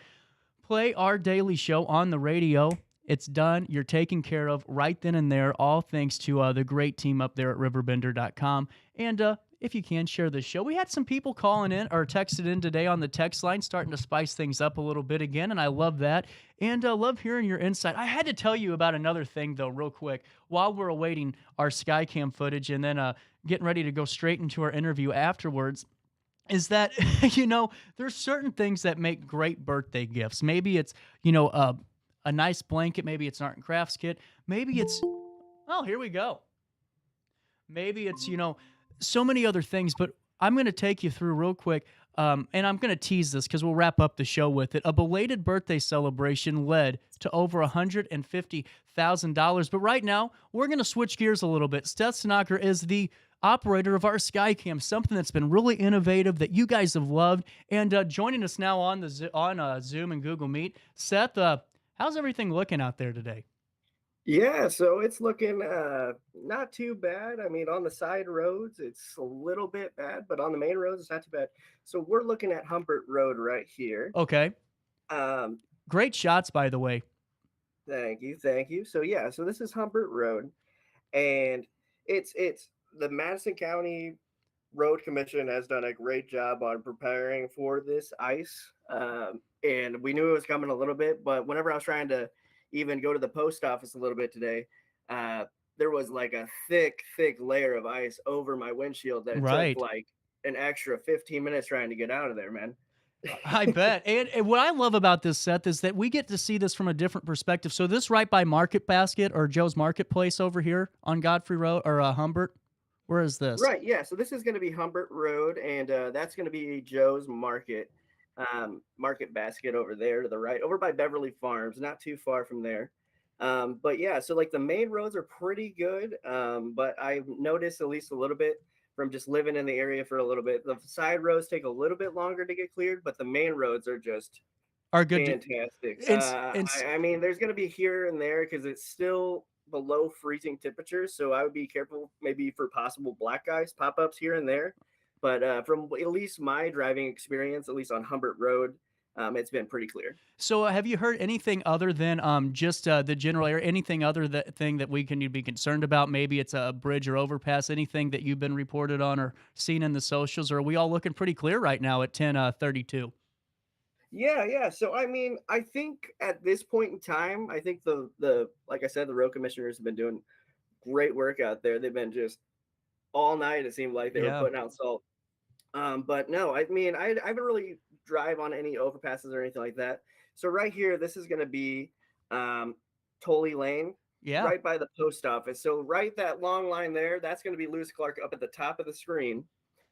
play our Daily Show on the radio. It's done. You're taken care of right then and there, all thanks to the great team up there at RiverBender.com. And if you can, share the show. We had some people calling in or texted in today on the text line, starting to spice things up a little bit again, and I love that. And love hearing your insight. I had to tell you about another thing, though, real quick, while we're awaiting our Skycam footage and then getting ready to go straight into our interview afterwards. Is that, there's certain things that make great birthday gifts. Maybe it's, a nice blanket. Maybe it's an art and crafts kit. Maybe it's, here we go. Maybe it's, so many other things, but I'm going to take you through real quick, and I'm going to tease this because we'll wrap up the show with it. A belated birthday celebration led to over $150,000. But right now, we're going to switch gears a little bit. Seth Sinacker is the operator of our Skycam, something that's been really innovative that you guys have loved. And joining us now on Zoom and Google Meet, Seth, how's everything looking out there today? Yeah, so it's looking not too bad. I mean, on the side roads, it's a little bit bad, but on the main roads, it's not too bad. So we're looking at Humbert Road right here. Okay. Great shots, by the way. Thank you. So yeah, so this is Humbert Road, and it's the Madison County Road Commission has done a great job on preparing for this ice, and we knew it was coming a little bit, but whenever I was trying to even go to the post office a little bit today, there was like a thick layer of ice over my windshield that took like an extra 15 minutes trying to get out of there, man. I bet. And what I love about this, Seth, is that we get to see this from a different perspective. So this right by Market Basket or Joe's Marketplace over here on Godfrey Road or Humbert. Where is this? Right, yeah. So this is going to be Humbert Road, and that's going to be Joe's Market Basket over there to the right, over by Beverly Farms, not too far from there. But yeah, so like the main roads are pretty good, but I've noticed at least a little bit from just living in the area for a little bit. The side roads take a little bit longer to get cleared, but the main roads are just good, fantastic. I mean, there's going to be here and there because it's still below freezing temperatures, so I would be careful maybe for possible black ice pop-ups here and there. But from at least my driving experience, at least on Humbert Road, it's been pretty clear. So have you heard anything other than just the general area, anything other thing that we can be concerned about? Maybe it's a bridge or overpass, anything that you've been reported on or seen in the socials, or are we all looking pretty clear right now at 10:32? Yeah. So, I mean, I think at this point in time, I think the like I said, the road commissioners have been doing great work out there. They've been just all night. It seemed like they were putting out salt. But no, I mean, I haven't really drive on any overpasses or anything like that. So right here, this is going to be Tolley Lane, right by the post office. So right that long line there, that's going to be Lewis Clark up at the top of the screen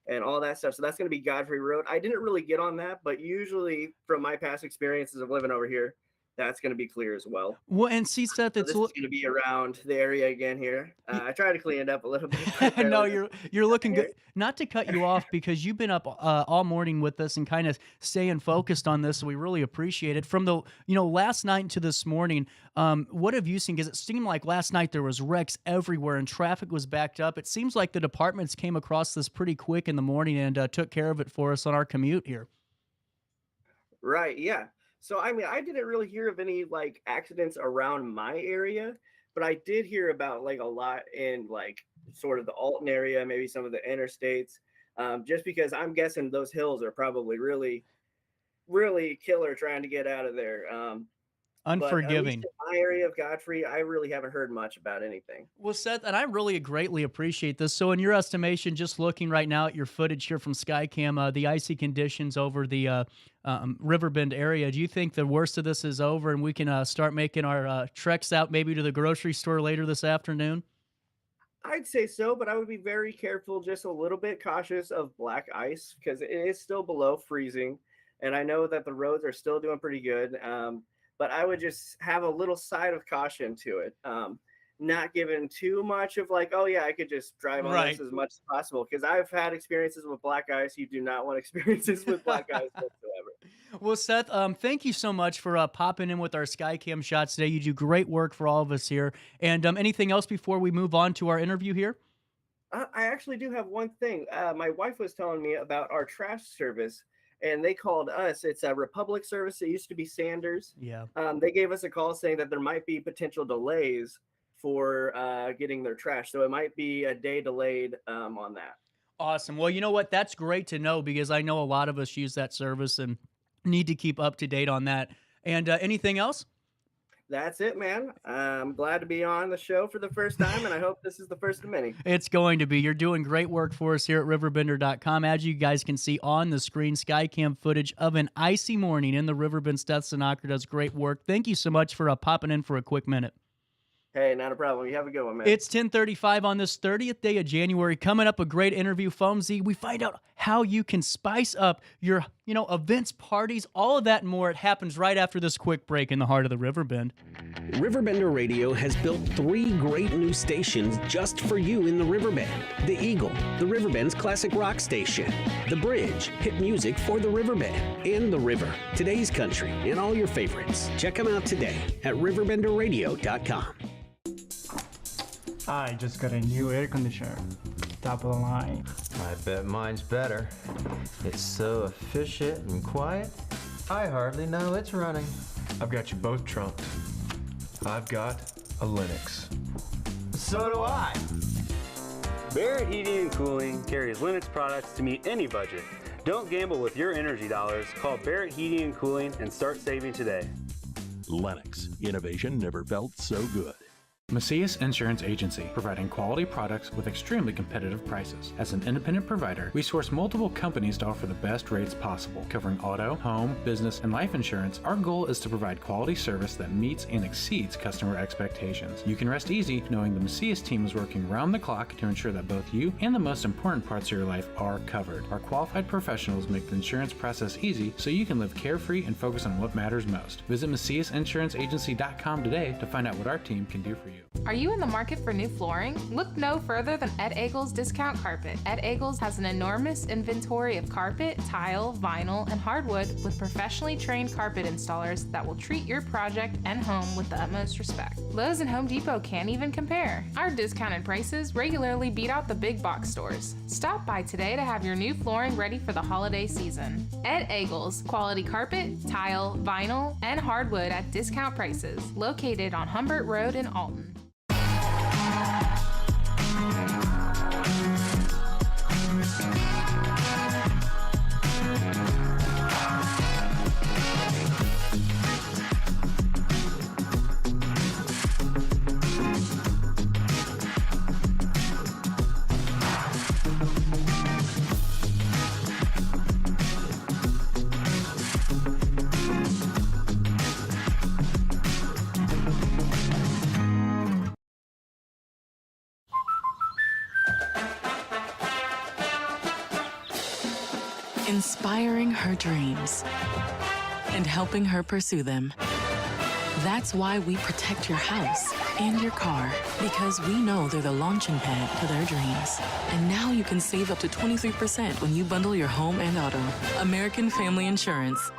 and all that stuff. So that's going to be Godfrey Road. I didn't really get on that, but usually from my past experiences of living over here, that's going to be clear as well. Well, and see, Seth, this is going to be around the area again here. I try to clean it up a little bit. No, you're looking good. Not to cut you off because you've been up all morning with us and kind of staying focused on this, so we really appreciate it. From the last night to this morning, what have you seen? Because it seemed like last night there was wrecks everywhere and traffic was backed up. It seems like the departments came across this pretty quick in the morning and took care of it for us on our commute here. Right. Yeah. So, I mean, I didn't really hear of any like accidents around my area, but I did hear about like a lot in like sort of the Alton area, maybe some of the interstates, just because I'm guessing those hills are probably really, really killer trying to get out of there. Unforgiving. But in my area of Godfrey, I really haven't heard much about anything. Well, Seth, and I really greatly appreciate this. So in your estimation, just looking right now at your footage here from Skycam, the icy conditions over the Riverbend area, do you think the worst of this is over and we can start making our treks out maybe to the grocery store later this afternoon? I'd say so, but I would be very careful, just a little bit cautious of black ice because it is still below freezing. And I know that the roads are still doing pretty good. but I would just have a little side of caution to it. Not given too much of like, oh yeah, I could just drive on this as much as possible, because I've had experiences with black ice. You do not want experiences with black ice whatsoever. Well, Seth, thank you so much for popping in with our Skycam shots today. You do great work for all of us here. And anything else before we move on to our interview here? I actually do have one thing. My wife was telling me about our trash service, and they called us. It's a Republic service. It used to be Sanders. Yeah. They gave us a call saying that there might be potential delays for getting their trash. So it might be a day delayed on that. Awesome. Well, you know what? That's great to know, because I know a lot of us use that service and need to keep up to date on that. And anything else? That's it, man. I'm glad to be on the show for the first time, and I hope this is the first of many. It's going to be. You're doing great work for us here at RiverBender.com. As you guys can see on the screen, Skycam footage of an icy morning in the Riverbend. Stetson-Ocker does great work. Thank you so much for popping in for a quick minute. Hey, not a problem. You have a good one, man. It's 10:35 on this 30th day of January. Coming up, a great interview, FoamZee. We find out how you can spice up your, events, parties, all of that and more. It happens right after this quick break in the heart of the Riverbend. RiverBender Radio has built 3 great new stations just for you in the Riverbend. The Eagle, the Riverbend's classic rock station. The Bridge, hit music for the Riverbend. And The River, today's country, and all your favorites. Check them out today at RiverBenderRadio.com. I just got a new air conditioner. Top of the line. I bet mine's better. It's so efficient and quiet, I hardly know it's running. I've got you both trunked. I've got a Linux. So do I. Barrett Heating and Cooling carries Linux products to meet any budget. Don't gamble with your energy dollars. Call Barrett Heating and Cooling and start saving today. Lennox. Innovation never felt so good. Macias Insurance Agency, providing quality products with extremely competitive prices. As an independent provider, we source multiple companies to offer the best rates possible. Covering auto, home, business, and life insurance, our goal is to provide quality service that meets and exceeds customer expectations. You can rest easy knowing the Macias team is working round the clock to ensure that both you and the most important parts of your life are covered. Our qualified professionals make the insurance process easy so you can live carefree and focus on what matters most. Visit MaciasInsuranceAgency.com today to find out what our team can do for you. Are you in the market for new flooring? Look no further than Ed Eagles Discount Carpet. Ed Eagles has an enormous inventory of carpet, tile, vinyl, and hardwood with professionally trained carpet installers that will treat your project and home with the utmost respect. Lowe's and Home Depot can't even compare. Our discounted prices regularly beat out the big box stores. Stop by today to have your new flooring ready for the holiday season. Ed Eagles, quality carpet, tile, vinyl, and hardwood at discount prices, located on Humbert Road in Alton. Inspiring her dreams and helping her pursue them. That's why we protect your house and your car, because we know they're the launching pad to their dreams. And now you can save up to 23% when you bundle your home and auto. American Family Insurance.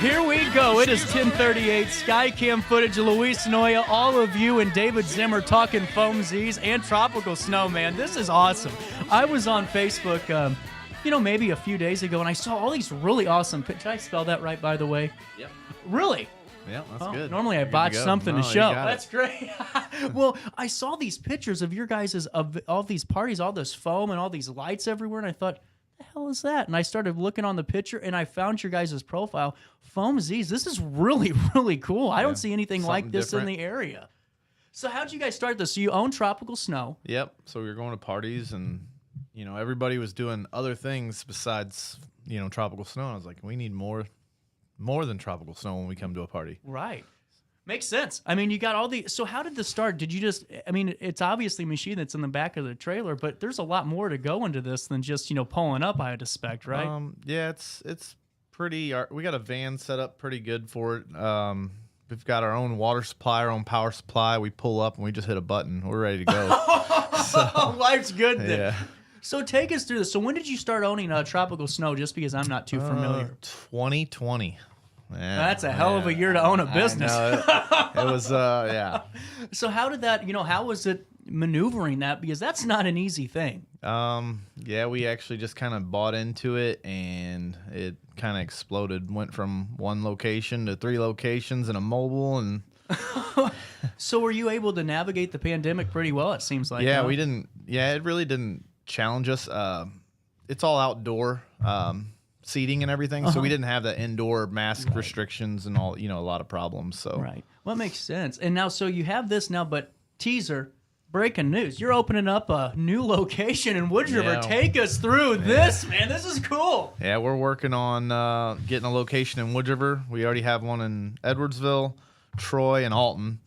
Here we go. It is 10:38. Skycam footage of Luis Noya, all of you, and David Zimmer talking FoamZees and tropical snow, man. This is awesome. I was on Facebook, maybe a few days ago, and I saw all these really awesome pictures. Did I spell that right, by the way? Yep. Really? Yeah, that's good. Normally I You're good botch to go. something No, to you show. got That's it. great. Well, I saw these pictures of your guys' of all these parties, all this foam and all these lights everywhere, and I thought, the hell is that? And I started looking on the picture, and I found your guys' profile. FoamZees, this is really, really cool. I don't see anything like Something this different. in the area. So how'd you guys start this? So you own Tropical Snow. Yep. So we were going to parties, and everybody was doing other things besides tropical snow. And I was like, we need more more than tropical snow when we come to a party. Right. Makes sense. I mean, you got all the. So how did this start? Did you just? I mean, it's obviously a machine that's in the back of the trailer, but there's a lot more to go into this than just pulling up. I would expect, right? Yeah, it's pretty. We got a van set up pretty good for it. We've got our own water supply, our own power supply. We pull up and we just hit a button. We're ready to go. Life's good then. Yeah. So take us through this. So when did you start owning tropical snow? Just because I'm not too familiar. 2020. Man, that's a hell of a year to own a business. It was, yeah. So how did that, how was it maneuvering that? Because that's not an easy thing. Yeah, we actually just kind of bought into it and it kind of exploded. Went from 1 location to 3 locations and a mobile. And so were you able to navigate the pandemic pretty well, it seems like? Yeah, huh? we didn't. Yeah, it really didn't challenge us. It's all outdoor. Seating and everything, so we didn't have the indoor mask restrictions and all, a lot of problems. So right, well, it makes sense. And now, so you have this now, but teaser, breaking news: you're opening up a new location in Wood River. Yeah. Take us through this, man. This is cool. Yeah, we're working on getting a location in Wood River. We already have one in Edwardsville, Troy, and Alton.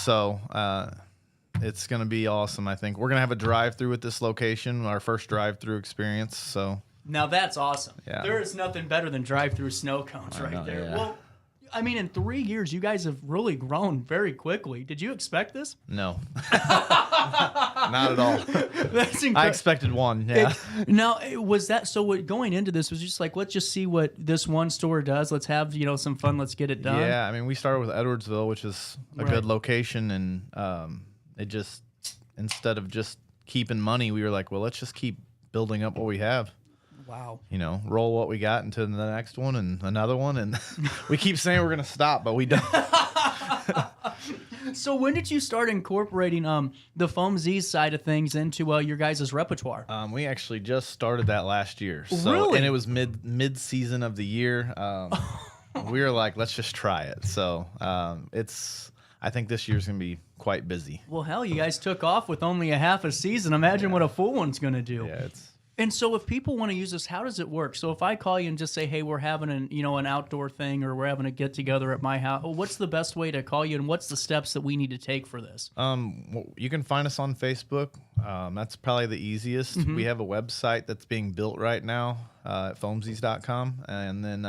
So it's gonna be awesome. I think we're gonna have a drive-through with this location, our first drive-through experience. So. Now that's awesome. Yeah. There is nothing better than drive-through snow cones there. Yeah. Well, I mean, in 3 years, you guys have really grown very quickly. Did you expect this? No. Not at all. That's incredible. I expected 1, yeah. Now, was that, so what, going into this was just like, let's just see what this one store does. Let's have, some fun. Let's get it done. Yeah, I mean, we started with Edwardsville, which is a good location, and it just, instead of just keeping money, we were like, well, let's just keep building up what we have. Wow. Roll what we got into the next one and another one. And we keep saying we're going to stop, but we don't. So when did you start incorporating the FoamZees side of things into your guys' repertoire? We actually just started that last year. So, really? And it was mid-season of the year. We were like, let's just try it. So I think this year's going to be quite busy. Well, hell, you guys took off with only a half a season. Imagine what a full one's going to do. Yeah, it's... And so if people want to use this, how does it work? So if I call you and just say, hey, we're having an outdoor thing, or we're having a get together at my house, what's the best way to call you, and what's the steps that we need to take for this? You can find us on Facebook. That's probably the easiest. Mm-hmm. We have a website that's being built right now at FoamZees.com. And then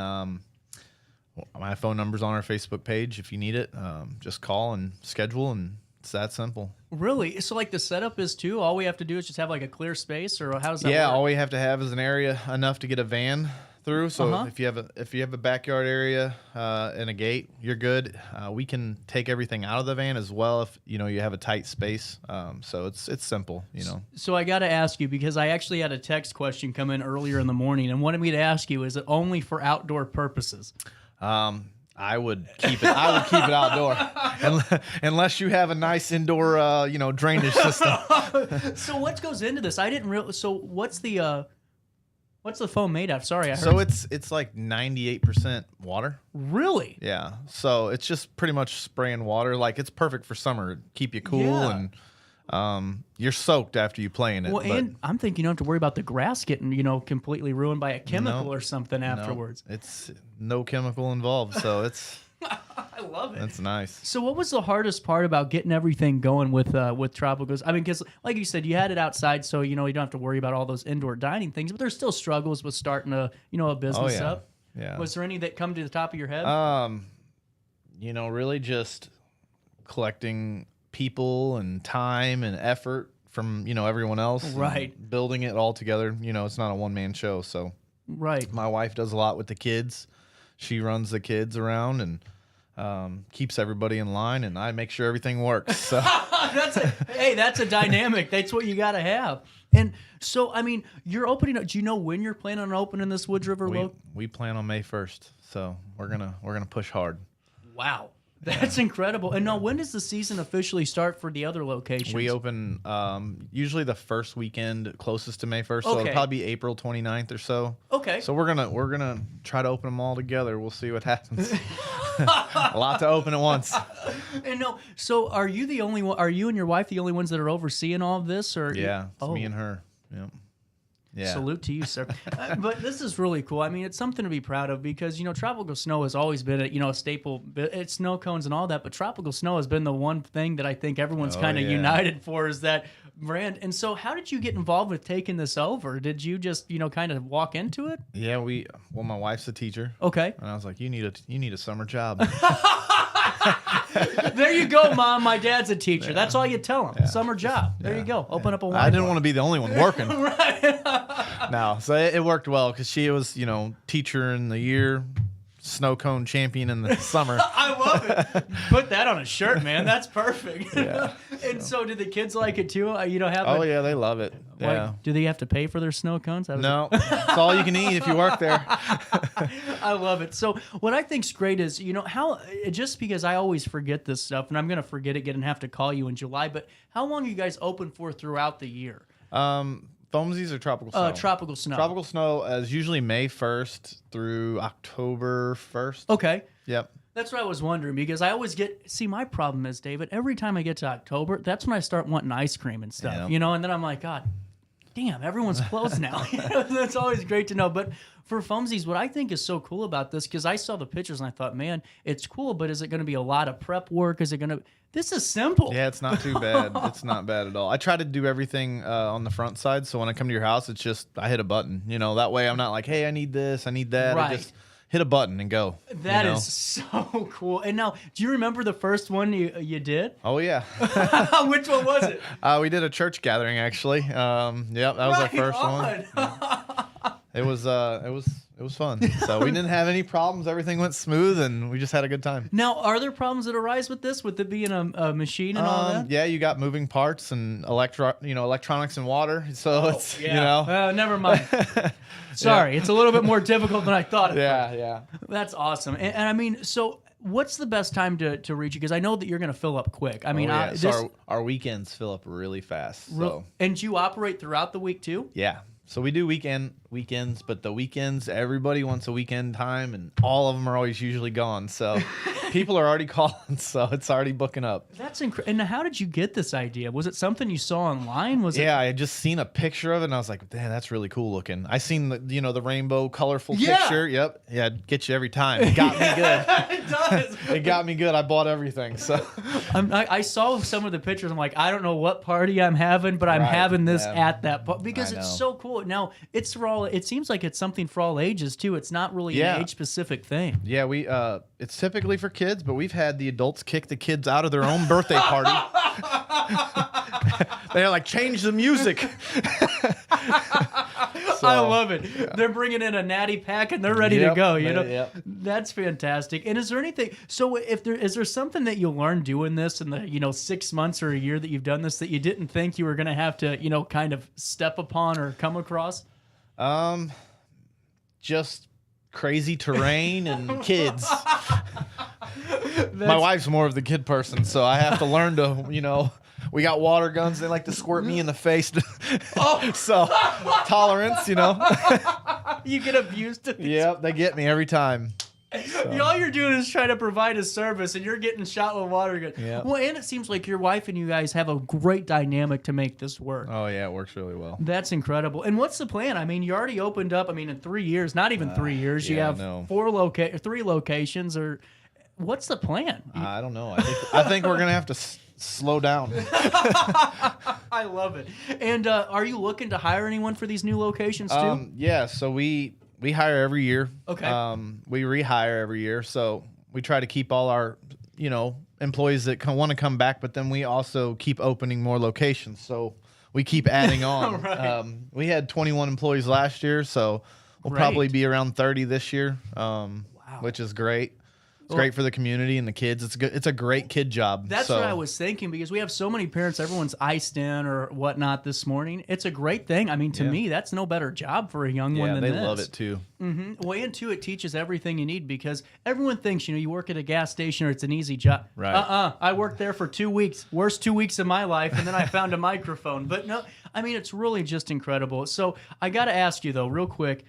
my phone number's on our Facebook page. If you need it, just call and schedule, and it's that simple. Really? So like the setup is too, all we have to do is just have like a clear space, or how does that work? Yeah, all we have to have is an area enough to get a van through. So if you have a backyard area and a gate, you're good. We can take everything out of the van as well if you have a tight space. So it's simple, So I got to ask you, because I actually had a text question come in earlier in the morning and wanted me to ask you, is it only for outdoor purposes? I would keep it. I would keep it outdoor, unless you have a nice indoor, drainage system. So what goes into this? I didn't realize. So what's the foam made of? Sorry, I heard. So it's like 98% water. Really? Yeah. So it's just pretty much spraying water. Like, it's perfect for summer. Keep you cool, and you're soaked after you play in it. Well, and I'm thinking you don't have to worry about the grass getting completely ruined by a chemical or something afterwards. It's no chemical involved, so it's. I love it. That's nice. So what was the hardest part about getting everything going with Tropicals? I mean, because like you said, you had it outside, so you don't have to worry about all those indoor dining things. But there's still struggles with starting a business up. Yeah. Was there any that come to the top of your head? Really just collecting people and time and effort from everyone else. Right. Building it all together. It's not a one-man show, so. Right. My wife does a lot with the kids. She runs the kids around and keeps everybody in line, and I make sure everything works. So that's a dynamic. That's what you got to have. And so, I mean, you're opening up. Do you know when you're planning on opening this Woods River location? We plan on May 1st, so we're gonna push hard. Wow. That's incredible. And now, when does the season officially start for the other locations? We open usually the first weekend closest to May 1st, so it'll probably be April 29th or so. Okay. So we're gonna try to open them all together. We'll see what happens. A lot to open at once. And so are you the only one? Are you and your wife the only ones that are overseeing all of this, or? Yeah, it's me and her. Yep. Yeah. Salute to you, sir. But this is really cool. I mean, it's something to be proud of because, tropical snow has always been a staple. It's snow cones and all that, but tropical snow has been the one thing that I think everyone's kind of united for is that brand. And so how did you get involved with taking this over? Did you just, kind of walk into it? Yeah, my wife's a teacher. Okay. And I was like, you need a summer job. There you go, Mom. My dad's a teacher. That's all you tell him. Summer job. There you go. Open up a wine I didn't bar. want to be the only one working. Right. No, so it worked well because she was, teacher in the year, snow cone champion in the summer. I love it. Put that on a shirt, man. That's perfect. Yeah. And so do the kids like it too? Oh, yeah, they love it. Yeah. Do they have to pay for their snow cones? No, it's all you can eat if you work there. I love it. So what I think's great is, how, just because I always forget this stuff, and I'm going to forget again and have to call you in July, but how long are you guys open for throughout the year? FoamZees or tropical snow? Tropical snow. Tropical snow is usually May 1st through October 1st. Okay. Yep. That's what I was wondering because I always my problem is, David, every time I get to October, that's when I start wanting ice cream and stuff, and then I'm like, God, damn, everyone's closed now. That's always great to know. But for FoamZees, what I think is so cool about this, because I saw the pictures and I thought, man, it's cool, but is it going to be a lot of prep work? Is it going to... This is simple. Yeah, it's not too bad. It's not bad at all. I try to do everything on the front side, so when I come to your house, it's just, I hit a button. That way I'm not like, hey, I need this, I need that. Right. I just hit a button and go. That is so cool. And now, do you remember the first one you did? Oh, yeah. Which one was it? We did a church gathering, actually. That was our first one. It was fun. So we didn't have any problems. Everything went smooth, and we just had a good time. Now, are there problems that arise with this, with it being a machine and all that? Yeah, you got moving parts and electronics and water. So it's never mind. Sorry, it's a little bit more difficult than I thought. Yeah. That's awesome. And I mean, so what's the best time to reach you? Because I know that you're going to fill up quick. I mean, so our weekends fill up really fast. And you operate throughout the week too? Yeah. So we do weekends, but the weekends, everybody wants a weekend time, and all of them are always usually gone. So people are already calling, so it's already booking up. That's incredible. And how did you get this idea? Was it something you saw online? I had just seen a picture of it, and I was like, "Damn, that's really cool looking." I seen the rainbow, colorful picture. Yep, yeah, get you every time. It got me good. It does. It got me good. I bought everything. So I saw some of the pictures. I'm like, I don't know what party I'm having, but I'm having this at that party because it's so cool. Now it's for all. It seems like it's something for all ages too. It's not really an age specific thing. Yeah, it's typically for kids, but we've had the adults kick the kids out of their own birthday party. They're like, change the music. I love it. Yeah. They're bringing in a natty pack and they're ready to go. That's fantastic. And is there anything? So, is there something that you learned doing this in the 6 months or a year that you've done this that you didn't think you were going to have to kind of step upon or come across? Just crazy terrain and kids. My wife's more of the kid person, so I have to learn to we got water guns. They like to squirt me in the face. So tolerance, You get abused to these. Yep, they get me every time. So. All you're doing is trying to provide a service, and you're getting shot with water gun. Yep. Well, and it seems like your wife and you guys have a great dynamic to make this work. Oh, yeah, it works really well. That's incredible. And what's the plan? I mean, you already opened up, in 3 years, not even 3 years, you have 3 locations, or what's the plan? I don't know. I think we're going to have to slow down. I love it. And are you looking to hire anyone for these new locations too? Yeah, so we hire every year. Okay. We rehire every year, so we try to keep all our employees that want to come back, but then we also keep opening more locations, so we keep adding on. Right. We had 21 employees last year, so we'll probably be around 30 this year, which is great. It's great for the community and the kids. It's a great kid job. That's what I was thinking, because we have so many parents. Everyone's iced in or whatnot this morning. It's a great thing. I mean, to me, that's no better job for a young one than this. Yeah, they love it too. Mm-hmm. Well, and two, it teaches everything you need, because everyone thinks, you work at a gas station or it's an easy job. Right. I worked there for 2 weeks. Worst 2 weeks of my life, and then I found a microphone. But no, it's really just incredible. So I got to ask you, though, real quick,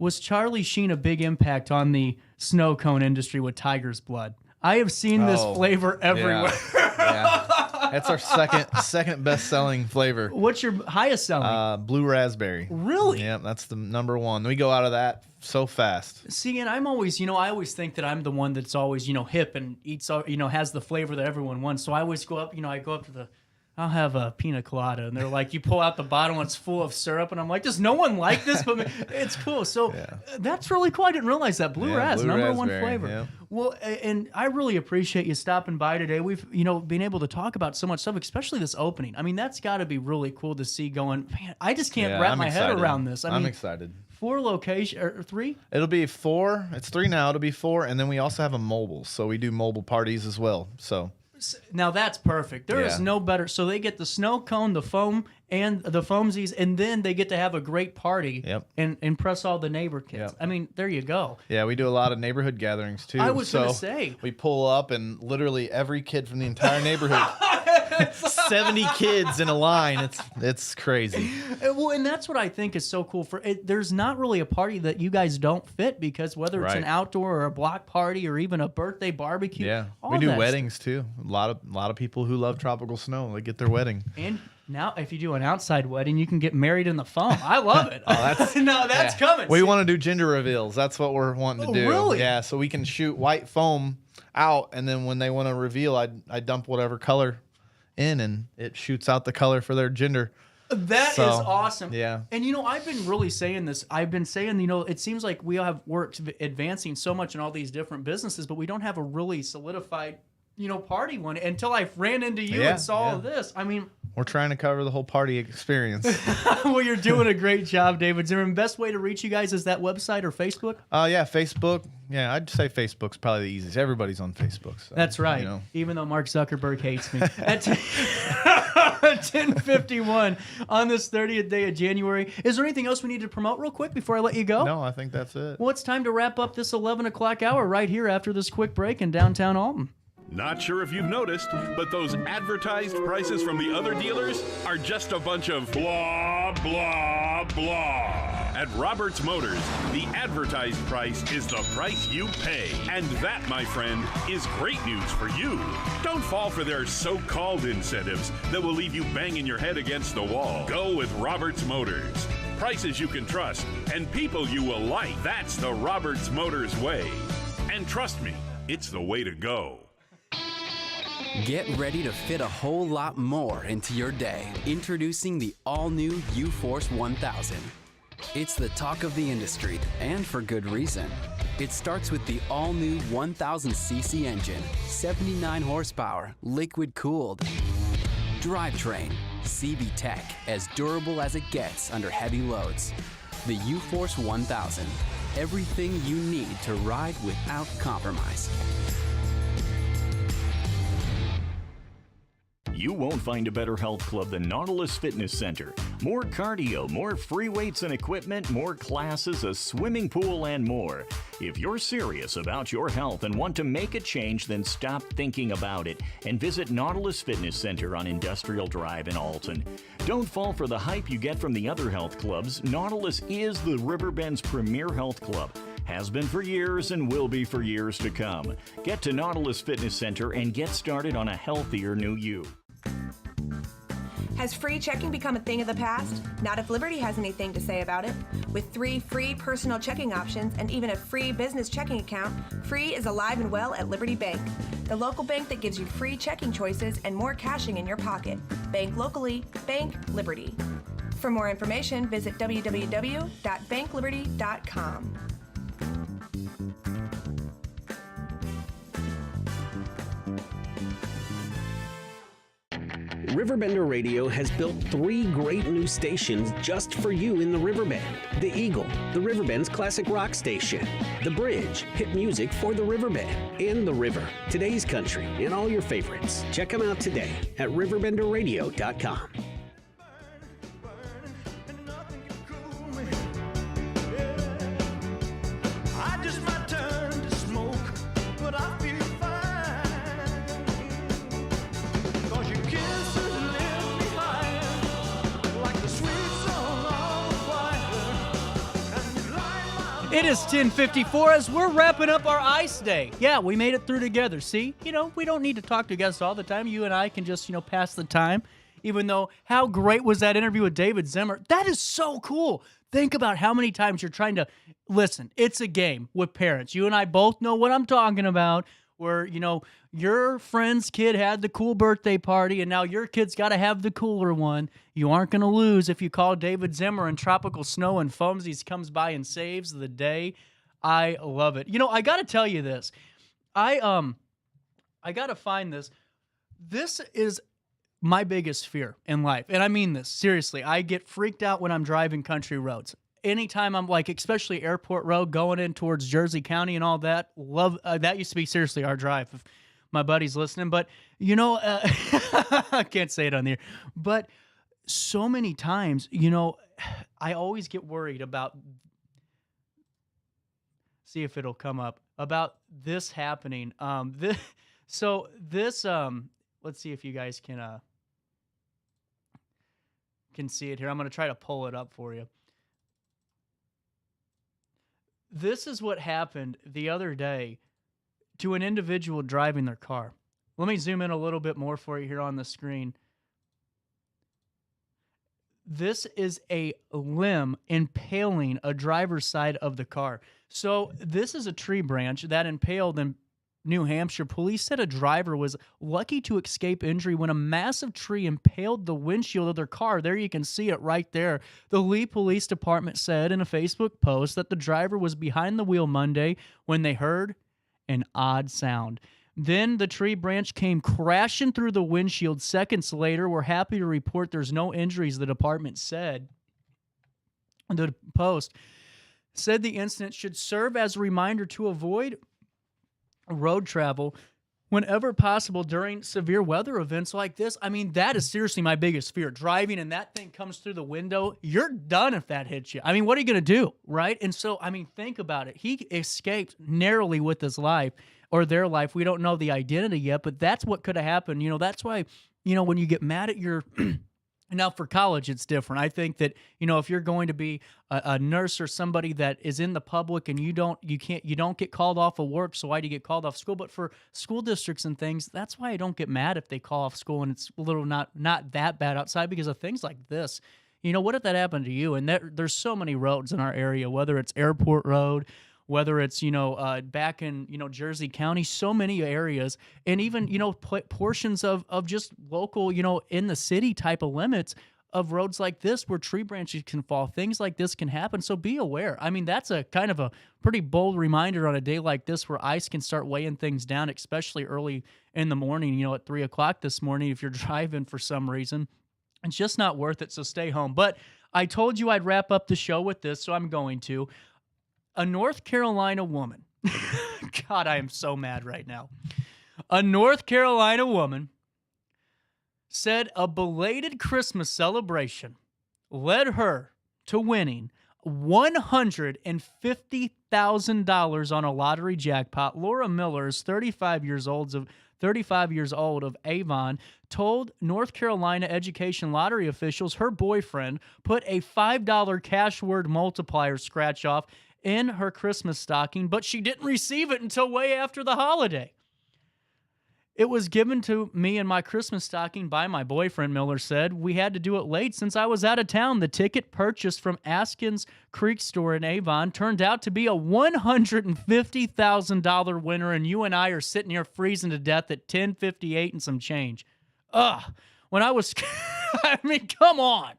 was Charlie Sheen a big impact on the snow cone industry with Tiger's Blood? I have seen this flavor everywhere. Yeah. That's our second best selling flavor. What's your highest selling? Blue raspberry. Really? Yeah, that's the number one. We go out of that so fast. See, and I'm always, I always think that I'm the one that's always, hip and eats, has the flavor that everyone wants. So I always go up, I go up to I'll have a pina colada, and they're like, you pull out the bottle and it's full of syrup, and I'm like, does no one like this? But it's cool. So that's really cool. I didn't realize that blue ras, number one flavor. Yeah. Well, and I really appreciate you stopping by today. We've, been able to talk about so much stuff, especially this opening. I mean, that's got to be really cool to see going, man, I just can't wrap my head around this. I'm excited. 4 locations, or 3? It'll be 4. It's 3 now. It'll be 4. And then we also have a mobile. So we do mobile parties as well. So now that's perfect. There is no better. So they get the snow cone, the foam, and the FoamZees, and then they get to have a great party and impress all the neighbor kids. I mean, there you go. Yeah, we do a lot of neighborhood gatherings too. I was going to say. We pull up and literally every kid from the entire neighborhood, 70 kids in a line. It's crazy. Well, and that's what I think is so cool. There's not really a party that you guys don't fit, because whether it's an outdoor or a block party or even a birthday barbecue. We do weddings too. A lot of people who love tropical snow, they get their wedding. And now, if you do an outside wedding, you can get married in the foam. I love it. That's coming. We want to do gender reveals. That's what we're wanting to do. Really? Yeah, so we can shoot white foam out, and then when they want to reveal, I dump whatever color in, and it shoots out the color for their gender. That is awesome. Yeah. And, I've been really saying this. I've been saying, it seems like we have worked advancing so much in all these different businesses, but we don't have a really solidified party one until I ran into you and saw all of this. I mean, we're trying to cover the whole party experience. Well, you're doing a great job, David Zimmerman. Best way to reach you guys is that website or Facebook? Yeah, Facebook. Yeah, I'd say Facebook's probably the easiest. Everybody's on Facebook. So, that's right. Even though Mark Zuckerberg hates me. At 10:51 on this 30th day of January. Is there anything else we need to promote real quick before I let you go? No, I think that's it. Well, it's time to wrap up this 11 o'clock hour right here after this quick break in downtown Alton. Not sure if you've noticed, but those advertised prices from the other dealers are just a bunch of blah, blah, blah. At Roberts Motors, the advertised price is the price you pay. And that, my friend, is great news for you. Don't fall for their so-called incentives that will leave you banging your head against the wall. Go with Roberts Motors. Prices you can trust and people you will like. That's the Roberts Motors way. And trust me, it's the way to go. Get ready to fit a whole lot more into your day. Introducing the all-new U-Force 1000. It's the talk of the industry, and for good reason. It starts with the all-new 1000cc engine, 79 horsepower, liquid-cooled. Drivetrain, CB Tech, as durable as it gets under heavy loads. The U-Force 1000. Everything you need to ride without compromise. You won't find a better health club than Nautilus Fitness Center. More cardio, more free weights and equipment, more classes, a swimming pool, and more. If you're serious about your health and want to make a change, then stop thinking about it and visit Nautilus Fitness Center on Industrial Drive in Alton. Don't fall for the hype you get from the other health clubs. Nautilus is the Riverbend's premier health club. Has been for years and will be for years to come. Get to Nautilus Fitness Center and get started on a healthier new you. Has free checking become a thing of the past? Not if Liberty has anything to say about it. With 3 free personal checking options and even a free business checking account, free is alive and well at Liberty Bank. The local bank that gives you free checking choices and more cashing in your pocket. Bank locally, bank Liberty. For more information, visit www.bankliberty.com. Riverbender Radio has built 3 great new stations just for you in the Riverbend. The Eagle, the Riverbend's classic rock station. The Bridge, hit music for the Riverbend. And The River, today's country, and all your favorites. Check them out today at RiverBender.com. It is 10:54 as we're wrapping up our ice day. Yeah, we made it through together. See, we don't need to talk to guests all the time. You and I can just, pass the time. Even though, how great was that interview with David Zimmer? That is so cool. Think about how many times you're trying to listen. It's a game with parents. You and I both know what I'm talking about. Where, your friend's kid had the cool birthday party and now your kid's got to have the cooler one. You aren't going to lose if you call David Zimmer in tropical snow and FoamZees comes by and saves the day. I love it. I got to tell you this. I got to find this. This is my biggest fear in life. And I mean this, seriously. I get freaked out when I'm driving country roads. Anytime I'm especially Airport Road going in towards Jersey County and all that, that used to be seriously our drive if my buddy's listening. But, I can't say it on the air. But so many times, I always get worried about, see if it'll come up, about this happening. Let's see if you guys can see it here. I'm going to try to pull it up for you. This is what happened the other day to an individual driving their car. Let me zoom in a little bit more for you here on the screen. This is a limb impaling a driver's side of the car. So this is a tree branch that impaled in New Hampshire. Police said a driver was lucky to escape injury when a massive tree impaled the windshield of their car. There you can see it right there. The Lee Police Department said in a Facebook post that the driver was behind the wheel Monday when they heard an odd sound. Then the tree branch came crashing through the windshield seconds later. We're happy to report there's no injuries, the department said. The post said the incident should serve as a reminder to avoid road travel whenever possible during severe weather events like this. I mean, that is seriously my biggest fear. Driving and that thing comes through the window, you're done if that hits you. I mean, what are you going to do, right? And so, I mean, think about it. He escaped narrowly with his life or their life. We don't know the identity yet, but that's what could have happened. That's why, when you get mad at your now, for college, it's different. I think that, if you're going to be a nurse or somebody that is in the public and you don't get called off of work, so why do you get called off school? But for school districts and things, that's why I don't get mad if they call off school and it's a little not that bad outside because of things like this. What if that happened to you? And there's so many roads in our area, whether it's Airport Road, whether it's, back in, Jersey County, so many areas, and even, portions of just local, in the city type of limits of roads like this where tree branches can fall. Things like this can happen. So be aware. I mean, that's a kind of a pretty bold reminder on a day like this where ice can start weighing things down, especially early in the morning, at 3 o'clock this morning if you're driving for some reason. It's just not worth it. So stay home. But I told you I'd wrap up the show with this, so I'm going to. A North Carolina woman, God, I am so mad right now. A North Carolina woman said a belated Christmas celebration led her to winning $150,000 on a lottery jackpot. Laura Miller is 35 years old of Avon, told North Carolina education lottery officials her boyfriend put a $5 cash word multiplier scratch off in her Christmas stocking, but she didn't receive it until way after the holiday. It was given to me in my Christmas stocking by my boyfriend, Miller said. We had to do it late since I was out of town. The ticket purchased from Askins Creek store in Avon turned out to be a $150,000 winner, and you and I are sitting here freezing to death at 10:58 and some change. When I was, I mean, come on.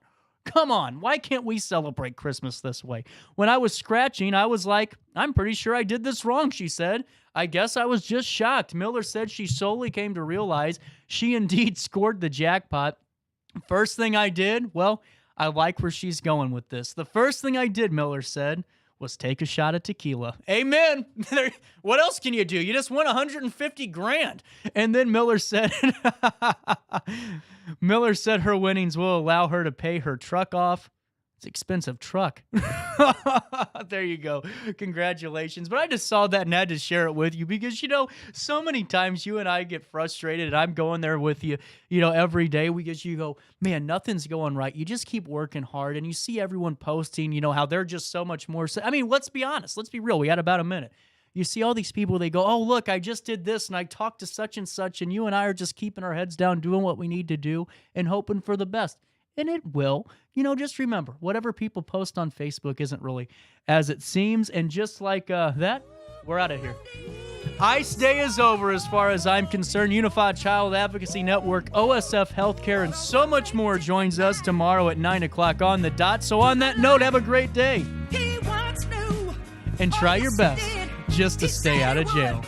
Why can't we celebrate Christmas this way? When I was scratching, I was like, I'm pretty sure I did this wrong, she said. I guess I was just shocked. Miller said she solely came to realize she indeed scored the jackpot. First thing I did, well, I like where she's going with this. The first thing I did, Miller said, was take a shot of tequila. Amen. What else can you do? You just won $150,000. And then Miller said, her winnings will allow her to pay her truck off, It's an expensive truck. There you go. Congratulations. But I just saw that and had to share it with you because, so many times you and I get frustrated, and I'm going there with you, every day because you go, man, nothing's going right. You just keep working hard, and you see everyone posting, how they're just so much more. I mean, let's be honest. Let's be real. We had about a minute. You see all these people, they go, oh, look, I just did this, and I talked to such and such, and you and I are just keeping our heads down, doing what we need to do, and hoping for the best. And it will. Just remember, whatever people post on Facebook isn't really as it seems. And just like that, we're out of here. Ice Day is over as far as I'm concerned. Unified Child Advocacy Network, OSF Healthcare, and so much more joins us tomorrow at 9 o'clock on the dot. So on that note, have a great day. And try your best just to stay out of jail.